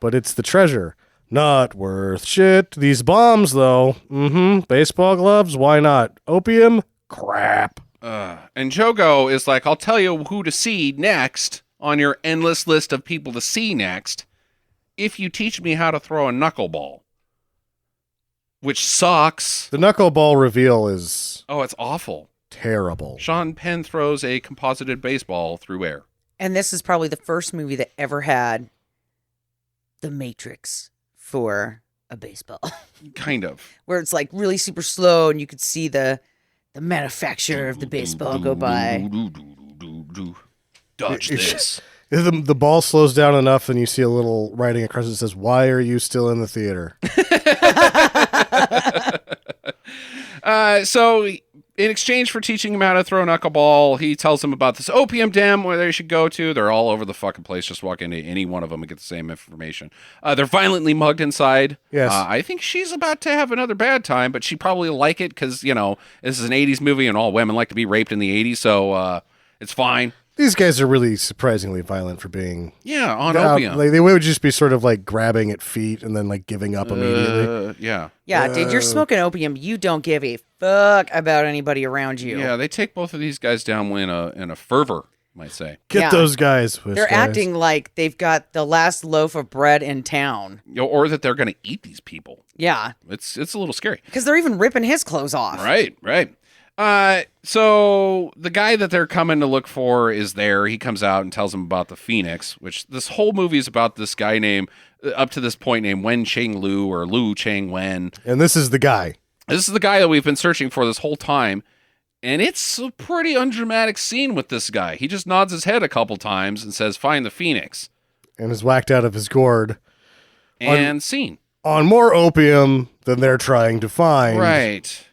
But it's the treasure. Not worth shit. These bombs, though. Mm-hmm. Baseball gloves? Why not? Opium? Crap. And Jogo is like, I'll tell you who to see next on your endless list of people to see next if you teach me how to throw a knuckleball. Which sucks. The knuckleball reveal is... Oh, it's awful. Terrible. Sean Penn throws a composited baseball through air. And this is probably the first movie that ever had the Matrix for a baseball. Kind of. Where it's really super slow and you could see the manufacturer of the baseball go by. Dodge this. The ball slows down enough and you see a little writing across it that says, why are you still in the theater? So in exchange for teaching him how to throw a knuckleball, he tells him about this opium den where they should go to. They're all over the fucking place. Just walk into any one of them and get the same information. They're violently mugged inside. Yes. I think she's about to have another bad time, but she probably like it because, this is an 80s movie and all women like to be raped in the 80s, so it's fine. These guys are really surprisingly violent for being... Yeah, on opium. They would just be sort of grabbing at feet and then giving up immediately. Yeah. Yeah, dude, you're smoking opium. You don't give a fuck about anybody around you. Yeah, they take both of these guys down in a fervor, you might say. Get those guys. They're acting like they've got the last loaf of bread in town. Or that they're going to eat these people. Yeah. It's a little scary. Because they're even ripping his clothes off. Right. So the guy that they're coming to look for is there. He comes out and tells them about the Phoenix, which this whole movie is about this guy named, up to this point, named Wen Cheng Lu or Lu Cheng Wen. And this is the guy. This is the guy that we've been searching for this whole time. And it's a pretty undramatic scene with this guy. He just nods his head a couple times and says, find the Phoenix. And is whacked out of his gourd. And scene. On more opium than they're trying to find. Right.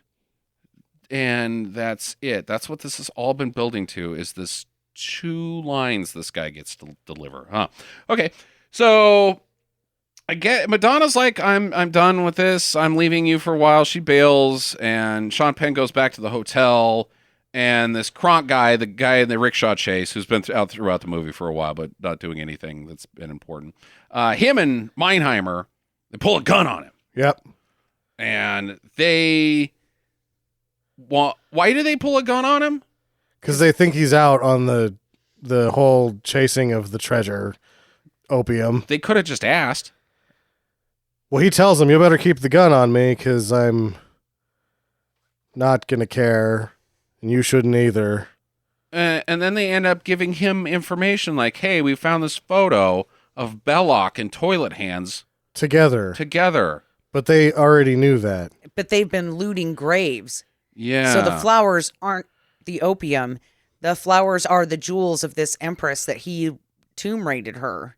And that's it. That's what this has all been building to, is this 2 lines this guy gets to deliver. Huh. Okay. So I get Madonna's like, I'm done with this. I'm leaving you for a while. She bails, and Sean Penn goes back to the hotel, and this Kronk guy, the guy in the rickshaw chase, who's been out throughout the movie for a while, but not doing anything that's been important. Him and Meinheimer, they pull a gun on him. Yep. And they... why do they pull a gun on him? Because they think he's out on the whole chasing of the treasure opium. They could have just asked. Well, he tells them, you better keep the gun on me because I'm not going to care, and you shouldn't either. And then they end up giving him information like, hey, we found this photo of Belloc and Toilet Hands Together. But they already knew that. But they've been looting graves. Yeah. So the flowers aren't the opium. The flowers are the jewels of this empress that he tomb raided her.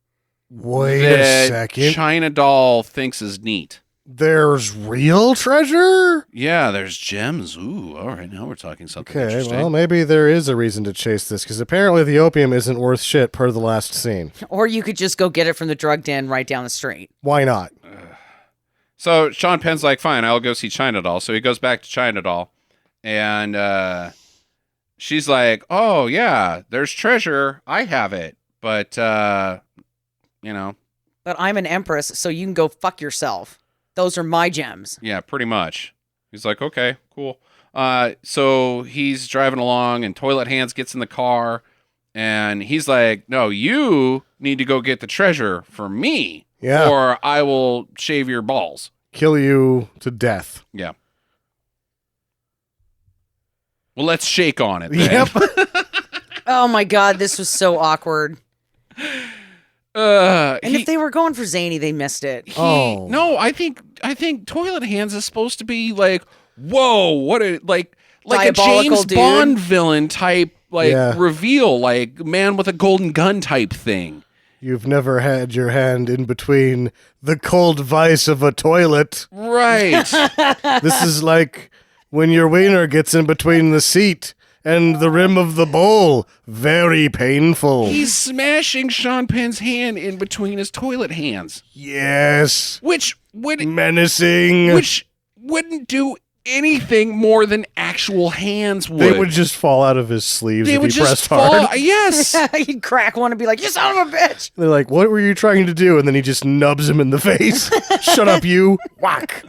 Wait that a second. China doll thinks is neat. There's real treasure? Yeah, there's gems. Ooh, all right, now we're talking something Okay, interesting. well, maybe there is a reason to chase this, because apparently the opium isn't worth shit per the last scene. Or you could just go get it from the drug den right down the street. Why not? So Sean Penn's like, fine, I'll go see China doll. So he goes back to China doll, and she's like, oh, yeah, there's treasure. I have it. But, you know. But I'm an empress, so you can go fuck yourself. Those are my gems. Yeah, pretty much. He's like, okay, cool. So he's driving along, and Toilet Hands gets in the car, and he's like, no, you need to go get the treasure for me, Yeah. or I will shave your balls. Kill you to death. Yeah. Well, let's shake on it then. Yep. Oh my god, this was so awkward. And if they were going for zany, they missed it. No, I think Toilet Hands is supposed to be like, whoa, what a like a Diabolical James dude. Bond villain type Yeah. reveal, like man with a golden gun type thing. You've never had your hand in between the cold vice of a toilet. Right. This is like when your wiener gets in between the seat and the rim of the bowl. Very painful. He's smashing Sean Penn's hand in between his toilet hands. Yes. Which wouldn't do anything more than actual hands would. They would just fall out of his sleeves They if would he just pressed fall. hard. Yes. He'd crack one and be like, you son of a bitch. They're like, what were you trying to do? And then he just nubs him in the face. Shut up, you. Whack.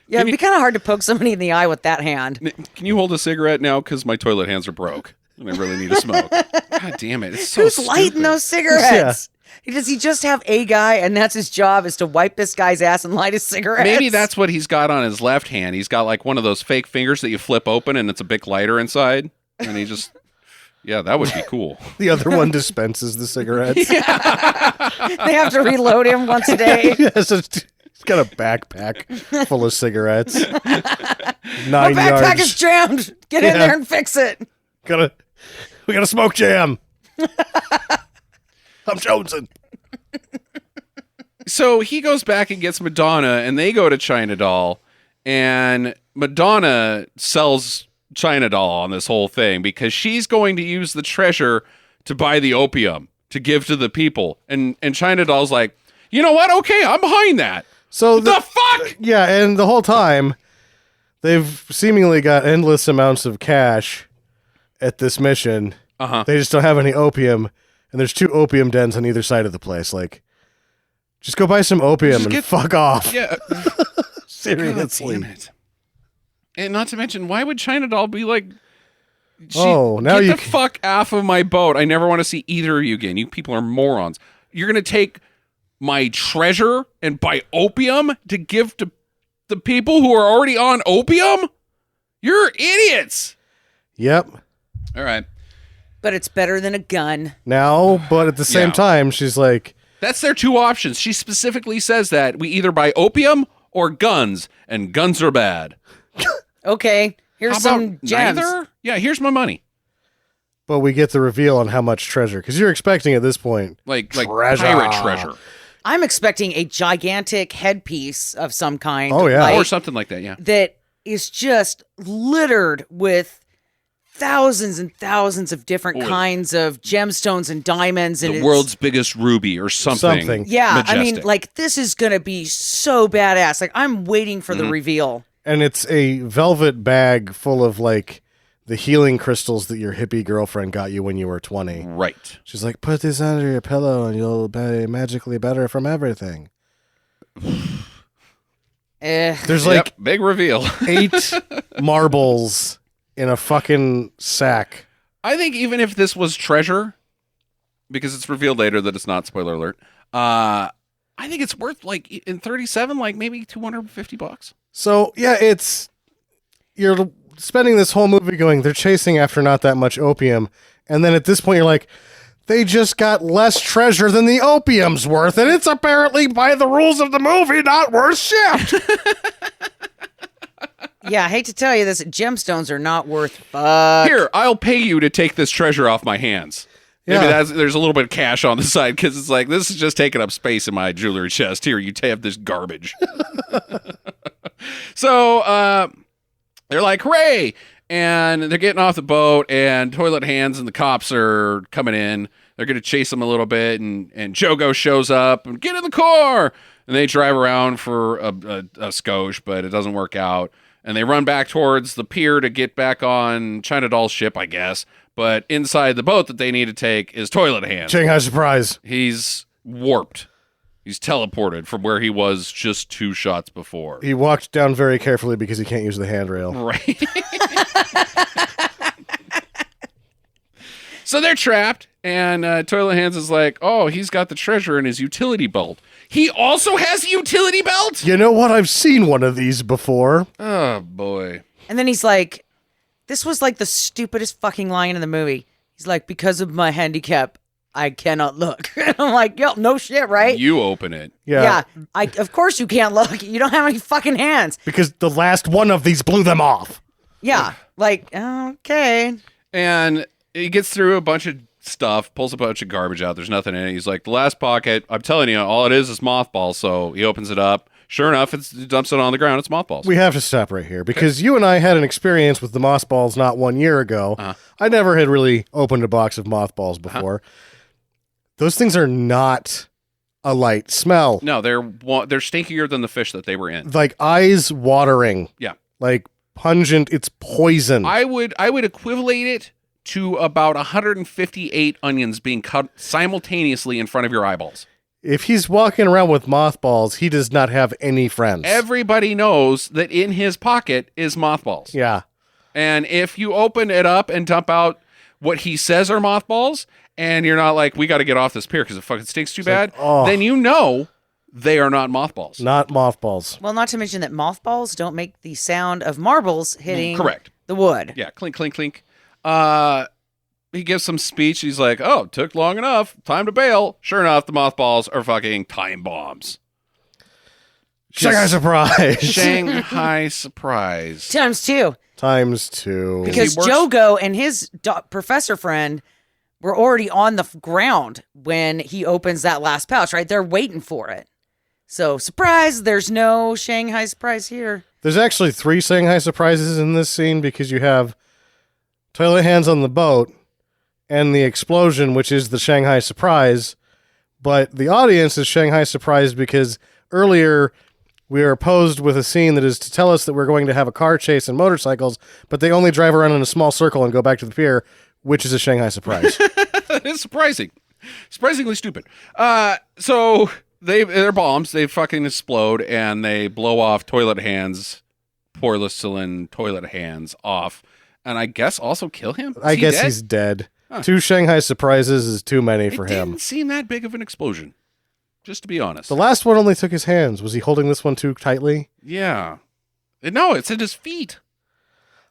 Yeah, it'd be kind of hard to poke somebody in the eye with that hand. Can you hold a cigarette now? Because my toilet hands are broke. And I really need to smoke. God damn it. It's so Who's stupid. lighting those cigarettes? Does he just have a guy and that's his job is to wipe this guy's ass and light his cigarettes? Maybe that's what he's got on his left hand. He's got like one of those fake fingers that you flip open and it's a big lighter inside. And he just, yeah, that would be cool. The other one dispenses the cigarettes. They have to reload him once a day. Yes, he's got a backpack full of cigarettes. 9 My backpack yards. is jammed. Get in there and fix it. We got a smoke jam. I'm jonesing. So he goes back and gets Madonna and they go to China Doll and Madonna sells China Doll on this whole thing because she's going to use the treasure to buy the opium to give to the people. And China Doll's like, you know what? Okay, I'm behind that. So The fuck? Yeah, and the whole time they've seemingly got endless amounts of cash at this mission. Uh-huh. They just don't have any opium, and there's 2 opium dens on either side of the place. Like, just go buy some opium Just and get- fuck off. Yeah. Seriously. God damn it. And not to mention, why would China Doll be like, Oh, now get you the fuck off of my boat. I never want to see either of you again. You people are morons. You're going to take my treasure and buy opium to give to the people who are already on opium? You're idiots. Yep. All right. But it's better than a gun. Now, but at the same Yeah. time, she's like, That's their two options. She specifically says that we either buy opium or guns, and guns are bad. Okay, here's How some about gems. neither? Yeah, here's my money. but we get the reveal on how much treasure. Because you're expecting at this point, Like Treasure. pirate treasure. I'm expecting a gigantic headpiece of some kind. Oh, yeah. like, Or something like that, yeah. that is just littered with thousands and thousands of different Boy. kinds of gemstones and diamonds. And The it's- world's biggest ruby or something. Something. Yeah, I mean, majestic. like, this is going to be so badass. Like, I'm waiting for the reveal. and it's a velvet bag full of like the healing crystals that your hippie girlfriend got you when you were 20. Right. She's like, put this under your pillow and you'll be magically better from everything. There's like Yep, big reveal. 8 marbles in a fucking sack. I think even if this was treasure, because it's revealed later that it's not, spoiler alert, I think it's worth, like, in 37, like, maybe $250. So, yeah, you're spending this whole movie going, they're chasing after not that much opium. And then at this point, you're like, they just got less treasure than the opium's worth. And it's apparently, by the rules of the movie, not worth shit. Yeah, I hate to tell you this, gemstones are not worth fuck. Here, I'll pay you to take this treasure off my hands. Maybe Yeah. there's a little bit of cash on the side because it's like, this is just taking up space in my jewelry chest. Here, you have this garbage. So they're like, hooray! And they're getting off the boat, and Toilet Hands and the cops are coming in. They're going to chase them a little bit, and Jogo shows up and get in the car. And they drive around for a skosh, but it doesn't work out. And they run back towards the pier to get back on China Doll's ship, I guess. But inside the boat that they need to take is Toilet Hands. Shanghai Surprise. He's warped. He's teleported from where he was just 2 shots before. He walked down very carefully because he can't use the handrail. Right. So they're trapped, and Toilet Hands is like, oh, he's got the treasure in his utility belt. He also has a utility belt? You know what? I've seen one of these before. Oh, boy. And then he's like, this was like the stupidest fucking line in the movie. He's like, because of my handicap, I cannot look. And I'm like, yo, no shit, right? You open it. Yeah. Of course you can't look. You don't have any fucking hands. Because the last one of these blew them off. Yeah. Like, okay. And he gets through a bunch of stuff, pulls a bunch of garbage out. There's nothing in it. He's like, the last pocket, I'm telling you, all it is mothballs. So he opens it up. Sure enough, he dumps it on the ground. It's mothballs. We have to stop right here because you and I had an experience with the mothballs not 1 year ago. I never had really opened a box of mothballs before. Those things are not a light smell. No, they're stinkier than the fish that they were in. Like eyes watering. Yeah. Like pungent. It's poison. I would equivalate it to about 158 onions being cut simultaneously in front of your eyeballs. If he's walking around with mothballs, he does not have any friends. Everybody knows that in his pocket is mothballs. Yeah. And if you open it up and dump out what he says are mothballs, and you're not like, we got to get off this pier because it fucking stinks too bad, then you know they are not mothballs. Not mothballs. Well, not to mention that mothballs don't make the sound of marbles hitting Correct. the wood. Yeah, clink, clink, clink. He gives some speech. He's like, oh, took long enough. Time to bail. Sure enough, the mothballs are fucking time bombs. Shanghai Surprise. Shanghai Surprise. Times 2. Times 2. Because He works- Jogo and his professor friend were already on the ground when he opens that last pouch, right? They're waiting for it. So, surprise, there's no Shanghai Surprise here. There's actually 3 Shanghai Surprises in this scene because you have Toilet Hands on the boat and the explosion, which is the Shanghai Surprise. But the audience is Shanghai Surprised because earlier we are posed with a scene that is to tell us that we're going to have a car chase and motorcycles, but they only drive around in a small circle and go back to the pier, which is a Shanghai Surprise. It's surprising. Surprisingly stupid. So they're bombs. They fucking explode and they blow off Toilet Hands, porcelain Toilet Hands off. And I guess also kill him? I guess he's dead. 2 Shanghai Surprises is too many for It him. didn't seem that big of an explosion, just to be honest. The last one only took his hands. Was he holding this one too tightly? Yeah. No, it's at his feet.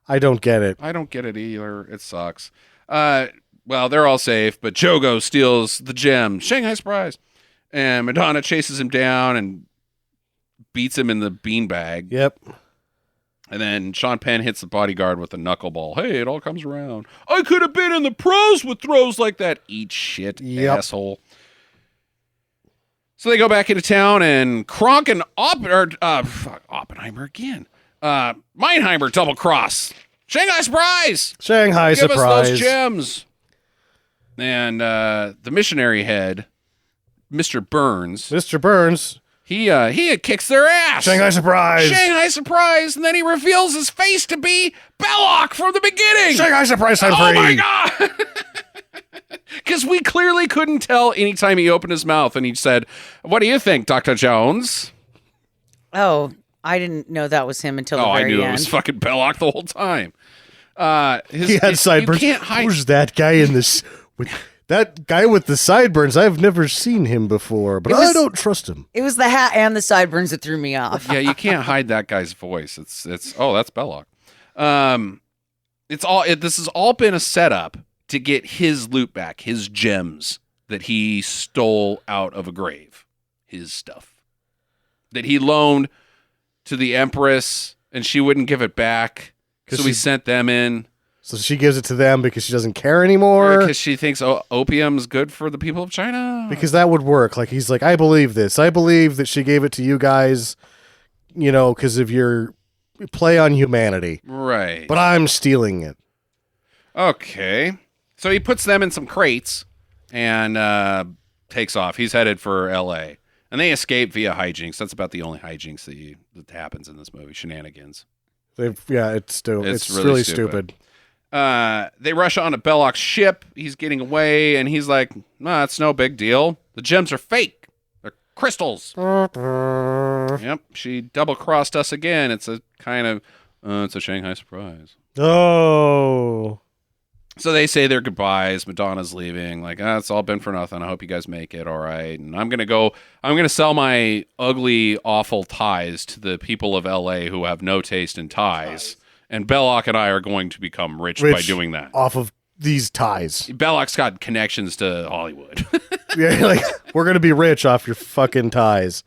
I don't get it. I don't get it either. It sucks. Well, they're all safe, but Jogo steals the gem, Shanghai Surprise, and Madonna chases him down and beats him in the beanbag. Yep. And then Sean Penn hits the bodyguard with a knuckleball. Hey, it all comes around. I could have been in the pros with throws like that. Eat shit, asshole. So they go back into town, and Kronk and Oppenheimer again. Meinheimer double cross. Shanghai Surprise. Shanghai Give Surprise. us those gems. And the missionary head, Mr. Burns. Mr. Burns. He kicks their ass. Shanghai Surprise. Shanghai Surprise, and then he reveals his face to be Belloc from the beginning. Shanghai Surprise time Oh free. my god! Because we clearly couldn't tell anytime he opened his mouth and he said, "What do you think, Dr. Jones?" Oh, I didn't know that was him until the I very knew end. it was fucking Belloc the whole time. He had sideburns. You can't hide. Who's that guy in this? That guy with the sideburns? I've never seen him before, but I don't trust him. It was the hat and the sideburns that threw me off. Yeah, you can't hide that guy's voice. It's that's Belloc. This has all been a setup to get his loot back, his gems that he stole out of a grave, his stuff that he loaned to the Empress, and she wouldn't give it back, so he sent them in. So she gives it to them because she doesn't care anymore. Because she thinks opium's good for the people of China. Because that would work. Like, he's like, I believe this. I believe that she gave it to you guys, because of your play on humanity. Right. But I'm stealing it. Okay. So he puts them in some crates and takes off. He's headed for L.A. And they escape via hijinks. That's about the only hijinks that happens in this movie. Shenanigans. It's really stupid. They rush onto Belloc's ship. He's getting away, and he's like, "Nah, it's no big deal. The gems are fake. They're crystals." Yep, she double-crossed us again. It's a kind of, it's a Shanghai Surprise. Oh. So they say their goodbyes. Madonna's leaving. Like, it's all been for nothing. I hope you guys make it all right. And I'm going to sell my ugly, awful ties to the people of L.A. who have no taste in ties. And Belloc and I are going to become rich by doing that. Off of these ties. Belloc's got connections to Hollywood. Yeah, like, we're going to be rich off your fucking ties.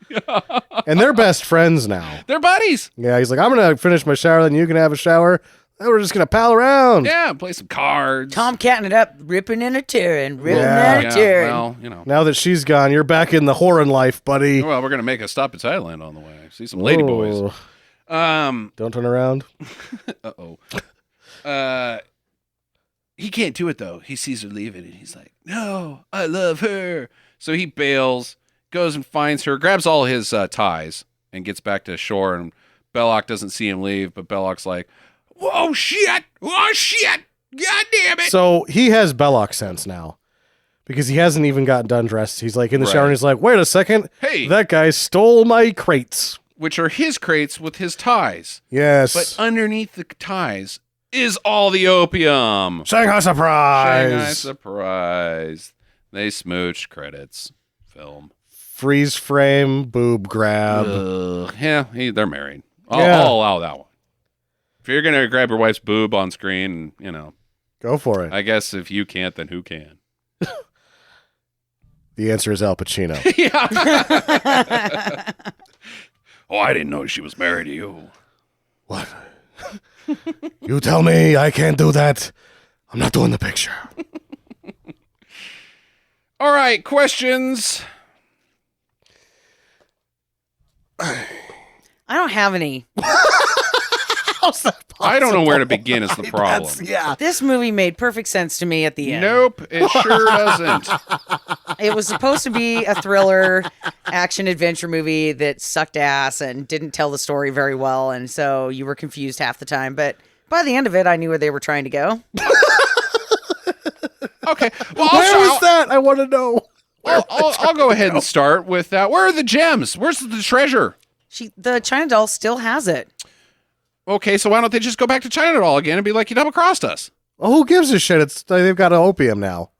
And they're best friends now. They're buddies. Yeah, he's like, I'm going to finish my shower, then you can have a shower. Then we're just going to pal around. Yeah, play some cards. Tomcatting it up, ripping and a tearing, ripping Yeah. and a tearing. Well, Now that she's gone, you're back in the whoring life, buddy. Well, we're going to make a stop at Thailand on the way. See some ladyboys. Don't turn around. Uh-oh. He can't do it, though. He sees her leaving, and he's like, "No, I love her." So he bails, goes and finds her, grabs all his ties, and gets back to shore, and Belloc doesn't see him leave, but Belloc's like, "Whoa, shit! Oh, shit! God damn it!" So he has Belloc sense now. Because he hasn't even gotten done dressed. He's like in the shower, and he's like, wait a second. Hey. That guy stole my crates. Which are his crates with his ties. Yes. But underneath the ties is all the opium. Shanghai Surprise. Shanghai Surprise. They smooch. Credits. Film. Freeze frame, boob grab. Yeah, they're married. Yeah. I'll allow that one. If you're going to grab your wife's boob on screen, Go for it. I guess if you can't, then who can? The answer is Al Pacino. Yeah. Oh, I didn't know she was married to you. What? You tell me I can't do that. I'm not doing the picture. All right, questions. I don't have any. I don't know where to begin is the problem. This movie made perfect sense to me at the end. Nope, it sure doesn't. It was supposed to be a thriller, action adventure movie that sucked ass and didn't tell the story very well, and so you were confused half the time. But by the end of it, I knew where they were trying to go. Okay, well, Where was that? I want to know. I'll go ahead and start with that. Where are the gems? Where's the treasure? The China doll still has it. Okay, so why don't they just go back to China Doll again and be like, you double-crossed us? Well, who gives a shit? They've got opium now.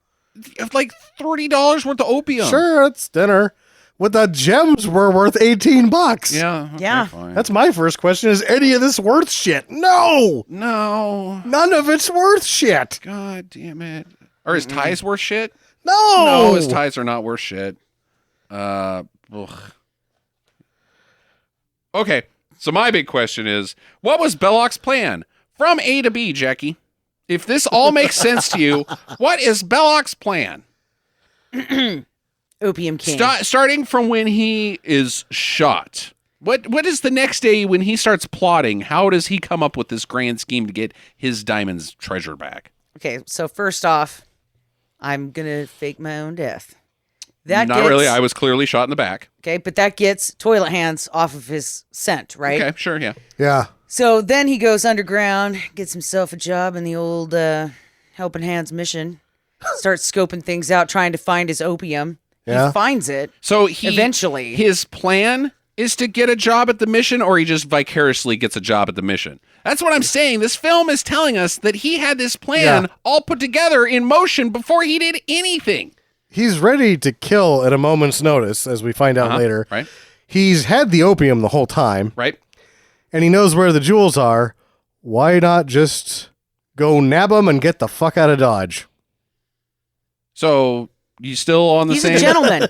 Like $30 worth of opium. Sure, it's dinner. What the gems were worth $18. Yeah. Okay, Yeah. fine. That's my first question. Is any of this worth shit? No. No. None of it's worth shit. God damn it. Are his ties worth shit? No. No, his ties are not worth shit. Ugh. Okay, so my big question is, what was Belloc's plan? From A to B, Jackie. If this all makes sense to you, what is Belloc's plan? Opium King. Starting from when he is shot. What is the next day when he starts plotting? How does he come up with this grand scheme to get his diamond's treasure back? Okay, so first off, I'm gonna fake my own death. Not really. I was clearly shot in the back. Okay, but that gets toilet hands off of his scent, right? Okay, sure, yeah. Yeah. So then he goes underground, gets himself a job in the old Helping Hands mission, starts scoping things out, trying to find his opium. Yeah. He finds it. So he eventually his plan is to get a job at the mission, or he just vicariously gets a job at the mission. That's what I'm saying. This film is telling us that he had this plan all put together in motion before he did anything. He's ready to kill at a moment's notice, as we find out later. Right. He's had the opium the whole time. Right. And he knows where the jewels are. Why not just go nab them and get the fuck out of Dodge? So you still on the He's same? a gentleman.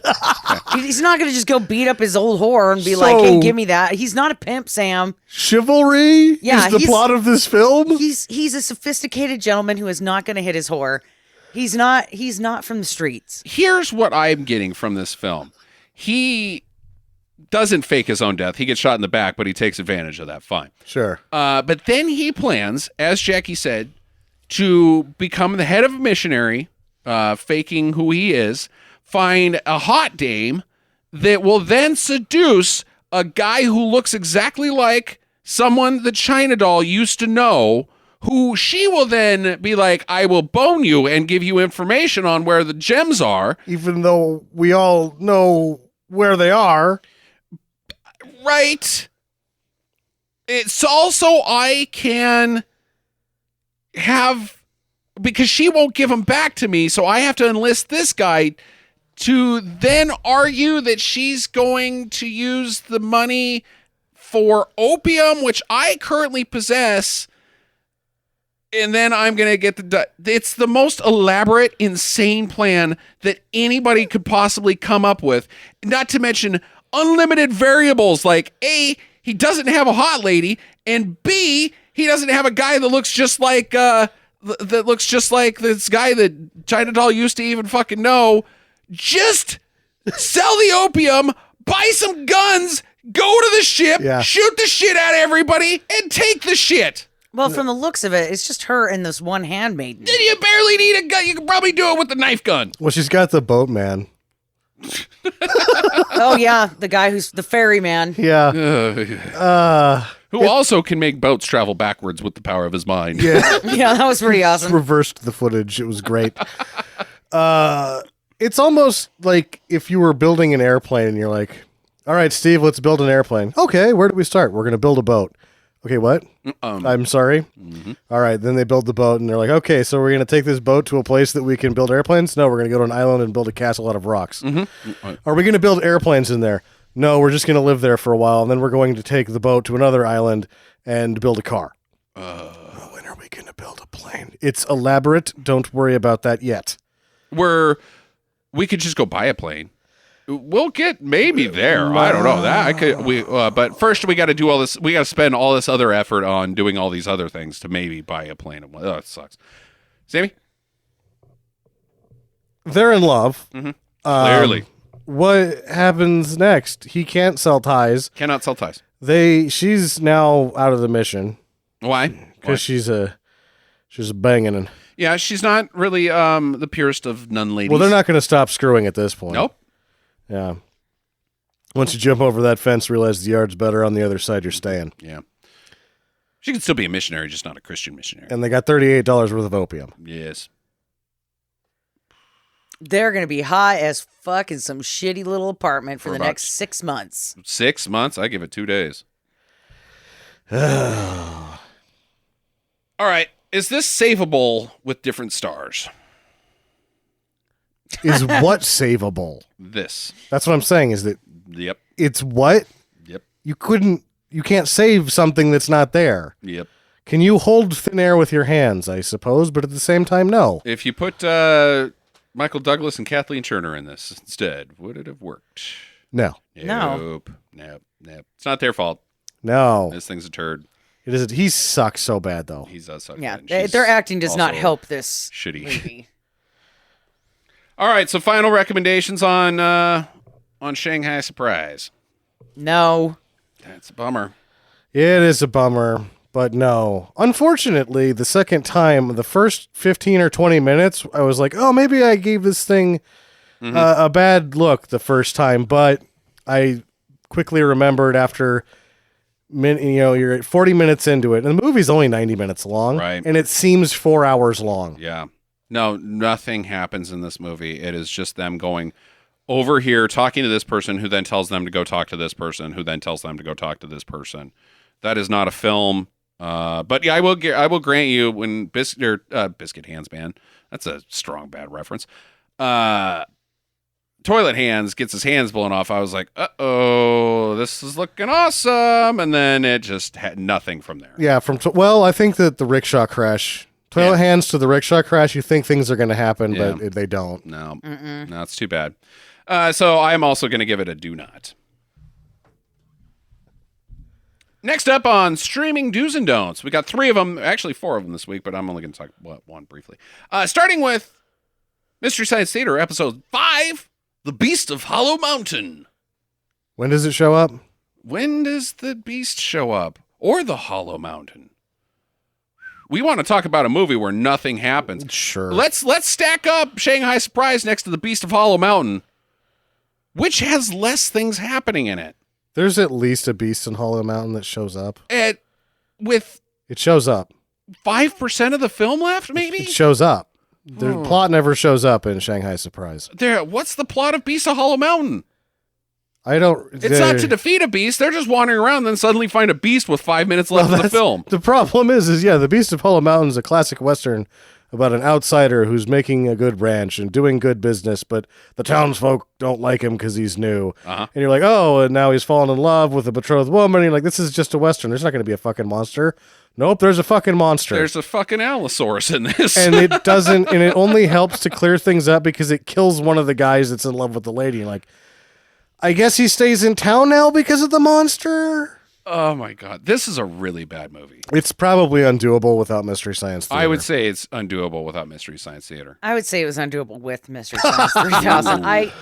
He's not going to just go beat up his old whore and be like, hey, give me that. He's not a pimp, Sam. Chivalry Yeah, is the plot of this film? He's a sophisticated gentleman who is not going to hit his whore. He's not from the streets. Here's what I'm getting from this film. He doesn't fake his own death. He gets shot in the back, but he takes advantage of that. Fine. Sure. But then he plans, as Jackie said, to become the head of a missionary, faking who he is, find a hot dame that will then seduce a guy who looks exactly like someone the China doll used to know, who she will then be like, I will bone you and give you information on where the gems are. Even though we all know where they are. Right. It's also I can have, because she won't give them back to me, so I have to enlist this guy to then argue that she's going to use the money for opium, which I currently possess, and then I'm going to get it's the most elaborate, insane plan that anybody could possibly come up with. Not to mention unlimited variables like A, he doesn't have a hot lady, and B, he doesn't have a guy that looks just like this guy that China Doll used to even fucking know. Just sell the opium, buy some guns, go to the ship, shoot the shit out of everybody, and take the shit. Well, from the looks of it, it's just her and this one handmaiden. Then you barely need a gun. You can probably do it with the knife gun. Well, she's got the boatman. Oh, yeah. The guy who's the ferryman. Yeah. Who also can make boats travel backwards with the power of his mind. Yeah. Yeah, that was pretty awesome. Reversed the footage. It was great. It's almost like if you were building an airplane and you're like, all right, Steve, let's build an airplane. Okay, where do we start? We're going to build a boat. Okay, what? I'm sorry. Mm-hmm. All right, then they build the boat and they're like, okay, so we're going to take this boat to a place that we can build airplanes? No, we're going to go to an island and build a castle out of rocks. Mm-hmm. Are we going to build airplanes in there? No, we're just going to live there for a while, and then we're going to take the boat to another island and build a car. When are we going to build a plane? It's elaborate. Don't worry about that yet. We could just go buy a plane. We'll get maybe there. I don't know that. But first we got to do all this. We got to spend all this other effort on doing all these other things to maybe buy a plane. Oh, it sucks. Sammy? They're in love. Mm-hmm. Clearly. What happens next? He can't sell ties. Cannot sell ties. She's now out of the mission. Why? Because she's a banging. Yeah, she's not really the purest of nun ladies. Well, they're not going to stop screwing at this point. Nope. Yeah. Once you jump over that fence, realize the yard's better on the other side you're staying. Yeah. She could still be a missionary, just not a Christian missionary. And they got $38 worth of opium. Yes. They're going to be high as fuck in some shitty little apartment for the next 6 months. 6 months? I give it 2 days. All right. Is this savable with different stars? is what savable? This. That's what I'm saying, is that Yep. it's what? Yep. You can't save something that's not there. Yep. Can you hold thin air with your hands, I suppose, but at the same time, no. If you put Michael Douglas and Kathleen Turner in this instead, would it have worked? No. No. Nope. It's not their fault. No. This thing's a turd. It is. He sucks so bad, though. He does suck. Yeah, bad. She's their acting does not also help this shitty. movie. All right, so final recommendations on Shanghai Surprise. No. That's a bummer. It is a bummer, but no. Unfortunately, the second time, the first 15 or 20 minutes, I was like, oh, maybe I gave this thing a bad look the first time, but I quickly remembered after, you're at 40 minutes into it, and the movie's only 90 minutes long, Right. and it seems 4 hours long. Yeah. No, nothing happens in this movie. It is just them going over here, talking to this person, who then tells them to go talk to this person, who then tells them to go talk to this person. That is not a film. But yeah, I will grant you, when Biscuit Hands Man, that's a strong bad reference. Toilet Hands gets his hands blown off. I was like, uh-oh, this is looking awesome. And then it just had nothing from there. Yeah, I think that the rickshaw crash, Toilet Hands to the rickshaw crash, you think things are going to happen, but they don't. No, it's too bad. So I'm also going to give it a do not. Next up on streaming do's and don'ts, we got 3 of them, actually 4 of them this week, but I'm only going to talk about one briefly. Starting with Mystery Science Theater, episode 5, The Beast of Hollow Mountain. When does it show up? When does the beast show up? Or the Hollow Mountain? We want to talk about a movie where nothing happens. Sure. Let's stack up Shanghai Surprise next to the Beast of Hollow Mountain. Which has less things happening in it? There's at least a beast in Hollow Mountain that shows up. With It shows up. 5% of the film left, maybe? It shows up. The plot never shows up in Shanghai Surprise. What's the plot of Beast of Hollow Mountain? It's not to defeat a beast. They're just wandering around and then suddenly find a beast with 5 minutes left of the film. The problem is the Beast of Hollow Mountain is a classic Western about an outsider who's making a good ranch and doing good business, but the townsfolk don't like him because he's new. And you're like, oh, and now he's fallen in love with a betrothed woman. And you're like, this is just a Western. There's not going to be a fucking monster. Nope, there's a fucking monster. There's a fucking Allosaurus in this. And it doesn't, and it only helps to clear things up because it kills one of the guys that's in love with the lady. Like, I guess he stays in town now because of the monster? Oh my God. This is a really bad movie. It's probably undoable without Mystery Science Theater. I would say it's undoable without Mystery Science Theater. I would say it was undoable with Mystery Science 3000. I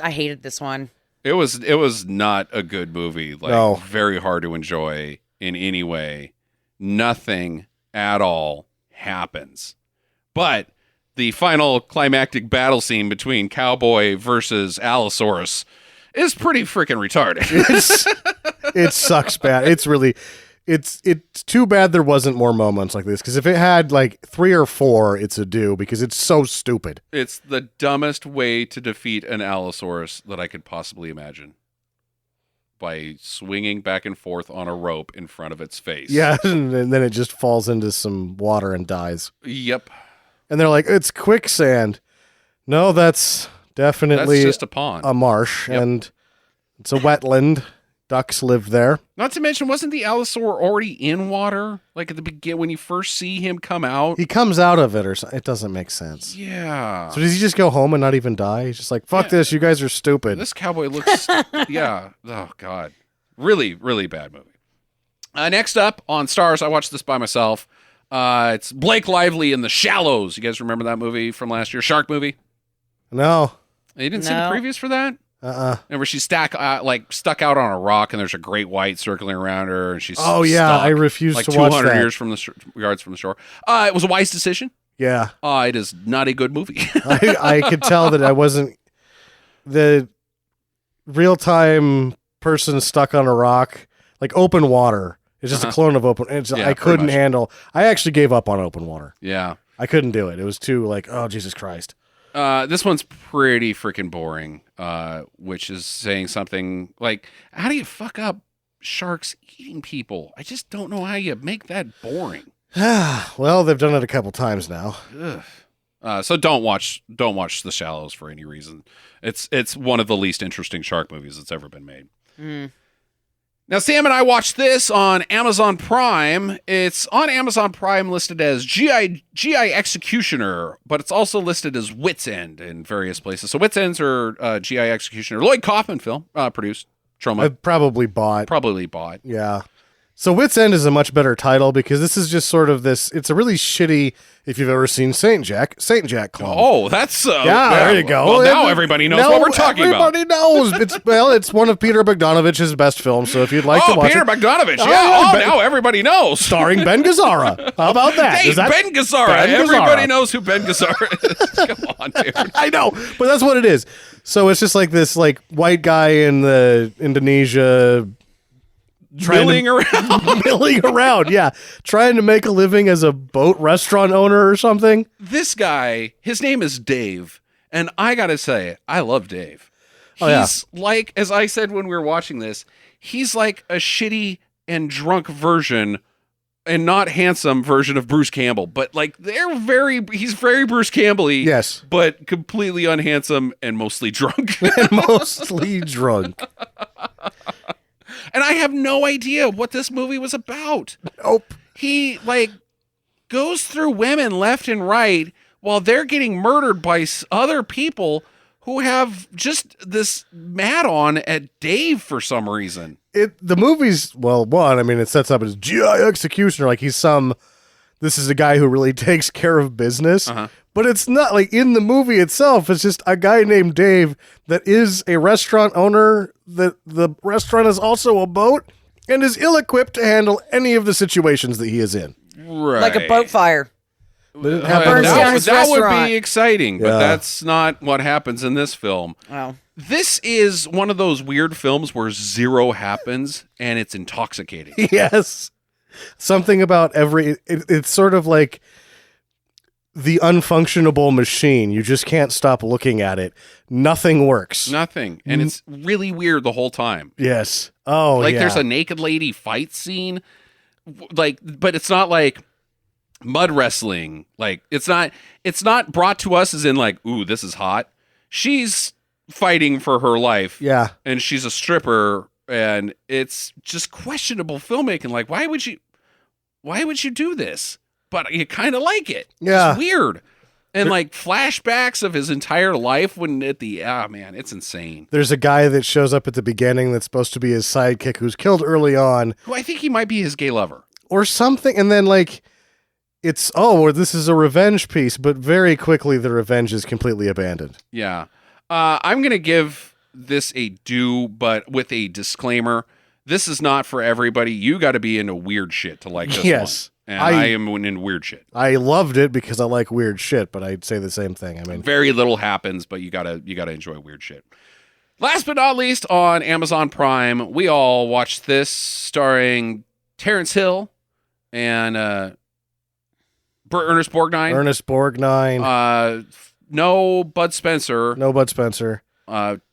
hated this one. It was not a good movie. No. Very hard to enjoy in any way. Nothing at all happens. But the final climactic battle scene between Cowboy versus Allosaurus is pretty freaking retarded. It sucks bad. It's too bad there wasn't more moments like this, because if it had like 3 or 4, it's a do, because it's so stupid. It's the dumbest way to defeat an Allosaurus that I could possibly imagine. By swinging back and forth on a rope in front of its face. Yeah, and then it just falls into some water and dies. Yep. And they're like, it's quicksand. No, that's definitely That's just a pond. a marsh, and it's a wetland. Ducks live there. Not to mention, wasn't the Allosaur already in water? Like at the beginning, when you first see him come out? He comes out of it, or something. It doesn't make sense. Yeah. So does he just go home and not even die? He's just like, fuck this, you guys are stupid. This cowboy looks, yeah. Oh, God. Really, really bad movie. Next up on Stars, I watched this by myself. It's Blake Lively in The Shallows. You guys remember that movie from last year? Shark movie? No. You didn't see the previews for that? Uh-uh. Remember she's stuck out on a rock, and there's a great white circling around her, and she's I refuse like to watch 200 that. yards from the shore. It was a wise decision. Yeah. It is not a good movie. I could tell that I wasn't the real-time person stuck on a rock, like Open Water. It's just a clone of Open. I couldn't handle. I actually gave up on Open Water. Yeah. I couldn't do it. It was too like, oh, Jesus Christ. This one's pretty freaking boring, which is saying something like, how do you fuck up sharks eating people? I just don't know how you make that boring. Well, they've done it a couple times now. Ugh. So don't watch The Shallows for any reason. It's one of the least interesting shark movies that's ever been made. Now, Sam and I watched this on Amazon Prime. It's on Amazon Prime listed as GI Executioner, but it's also listed as Wit's End in various places. So Wit's End's or GI Executioner. Lloyd Kaufman film, produced. Trauma. I've probably bought. Yeah. So Wit's End is a much better title because this is just sort of this. It's a really shitty. If you've ever seen Saint Jack clone. Oh, that's there you go. Well, now everybody knows what we're talking about. Everybody knows. It's one of Peter Bogdanovich's best films. So if you'd like to watch Peter it, Bogdanovich. Yeah. Now everybody knows. Starring Ben Gazzara. How about that? Hey, Ben Gazzara. Everybody knows who Ben Gazzara is. Come on, dude. I know, but that's what it is. So it's just like this, white guy in the Indonesia. Milling around, yeah. Trying to make a living as a boat restaurant owner or something. This guy, his name is Dave, and I gotta say, I love Dave. He's like, as I said when we were watching this, he's like a shitty and drunk version and not handsome version of Bruce Campbell, but like he's very Bruce Campbell-y, yes, but completely unhandsome and mostly drunk. And I have no idea what this movie was about. Nope. He goes through women left and right while they're getting murdered by other people who have just this mad on at Dave for some reason. The movie's, it sets up as GI Executioner, like this is a guy who really takes care of business. Uh-huh. But it's not like in the movie itself. It's just a guy named Dave that is a restaurant owner. That the restaurant is also a boat and is ill-equipped to handle any of the situations that he is in. Right, like a boat fire. That would be exciting, but that's not what happens in this film. Wow. This is one of those weird films where zero happens and it's intoxicating. Yes, something about it's sort of like the unfunctionable machine. You just can't stop looking at it. Nothing works. Nothing. And it's really weird the whole time. Yes. Oh, there's a naked lady fight scene. But it's not like mud wrestling. It's not brought to us as in ooh, this is hot. She's fighting for her life. Yeah. And she's a stripper, and it's just questionable filmmaking. Why would you do this? But you kind of like it. Yeah. It's weird. And flashbacks of his entire life it's insane. There's a guy that shows up at the beginning that's supposed to be his sidekick who's killed early on. Who I think he might be his gay lover. Or something. And then this is a revenge piece, but very quickly the revenge is completely abandoned. Yeah. I'm going to give this a do, but with a disclaimer. This is not for everybody. You got to be into weird shit to like this yes. one. And I am into weird shit. I loved it because I like weird shit, but I'd say the same thing. I mean, very little happens, but you gotta enjoy weird shit. Last but not least, on Amazon Prime, we all watched this, starring Terrence Hill and Ernest Borgnine. No Bud Spencer.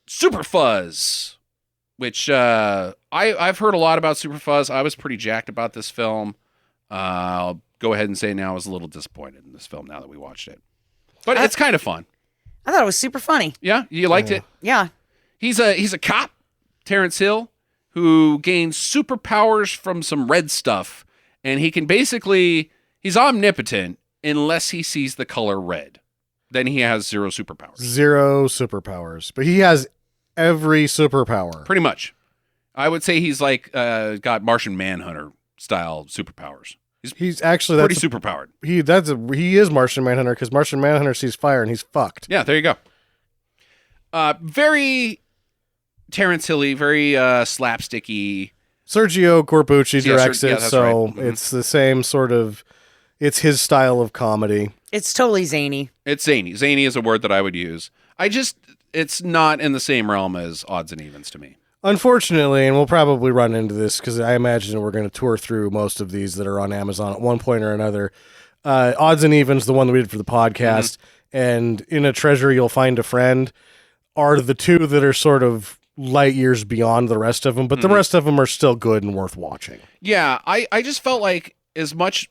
Super Fuzz, which I've heard a lot about Super Fuzz. I was pretty jacked about this film. I'll go ahead and say now I was a little disappointed in this film now that we watched it. But it's kind of fun. I thought it was super funny. Yeah? You liked it? Yeah. He's a cop, Terrence Hill, who gains superpowers from some red stuff. And he can he's omnipotent unless he sees the color red. Then he has zero superpowers. But he has every superpower. Pretty much. I would say he's got Martian Manhunter style superpowers. He's actually pretty superpowered. He is Martian Manhunter because Martian Manhunter sees fire and he's fucked. Yeah, there you go. Very Terrence Hill-y, very slapsticky. Sergio Corbucci directs it, so right. It's the same sort of. It's his style of comedy. It's totally zany. It's zany. Zany is a word that I would use. It's not in the same realm as Odds and Evens to me. Unfortunately, and we'll probably run into this because I imagine we're going to tour through most of these that are on Amazon at one point or another. Odds and Evens, the one that we did for the podcast, and In a Treasure You'll Find a Friend are the two that are sort of light years beyond the rest of them, but the rest of them are still good and worth watching. Yeah, I just felt like as much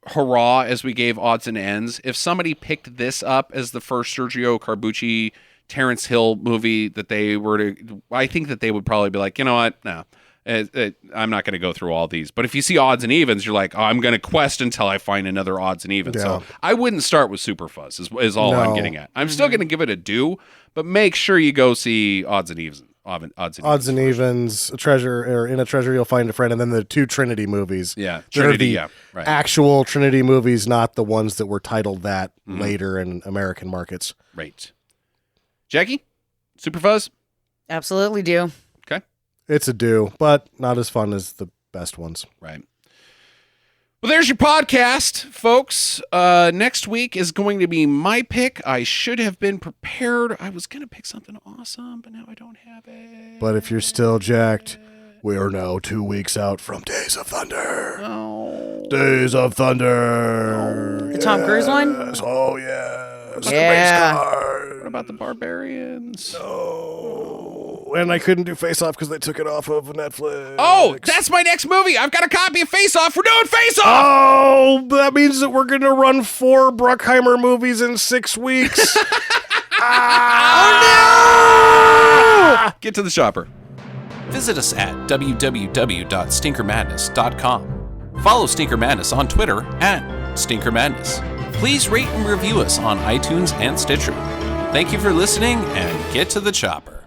hurrah as we gave odds and ends, if somebody picked this up as the first Sergio Carbucci, Terrence Hill movie that they were to, I think that they would probably be like, you know what? No, I'm not going to go through all these. But if you see odds and evens, you're like, oh, I'm going to quest until I find another odds and evens. Yeah. So I wouldn't start with Super Fuzz is all I'm getting at. I'm still going to give it a do, but make sure you go see odds and evens. Odds and evens, a treasure, or in a treasure you'll find a friend, and then the 2 Trinity movies. Yeah, Trinity. Right. Actual Trinity movies, not the ones that were titled that later in American markets. Right. Jackie, Super Fuzz. Absolutely do. Okay. It's a do, but not as fun as the best ones. Right. Well, there's your podcast, folks. Next week is going to be my pick. I should have been prepared. I was going to pick something awesome, but now I don't have it. But if you're still jacked, we are now 2 weeks out from Days of Thunder. Oh. Days of Thunder. The Tom Cruise one? Yes. Oh, yes. Yeah. What about the Barbarians? Oh. And I couldn't do Face Off because they took it off of Netflix. Oh, that's my next movie. I've got a copy of Face Off. We're doing Face Off. Oh, that means that we're going to run 4 Bruckheimer movies in 6 weeks. Oh, no! Get to the shopper. Visit us at www.stinkermadness.com. Follow Stinker Madness on Twitter at Stinker Madness. Please rate and review us on iTunes and Stitcher. Thank you for listening, and get to the chopper.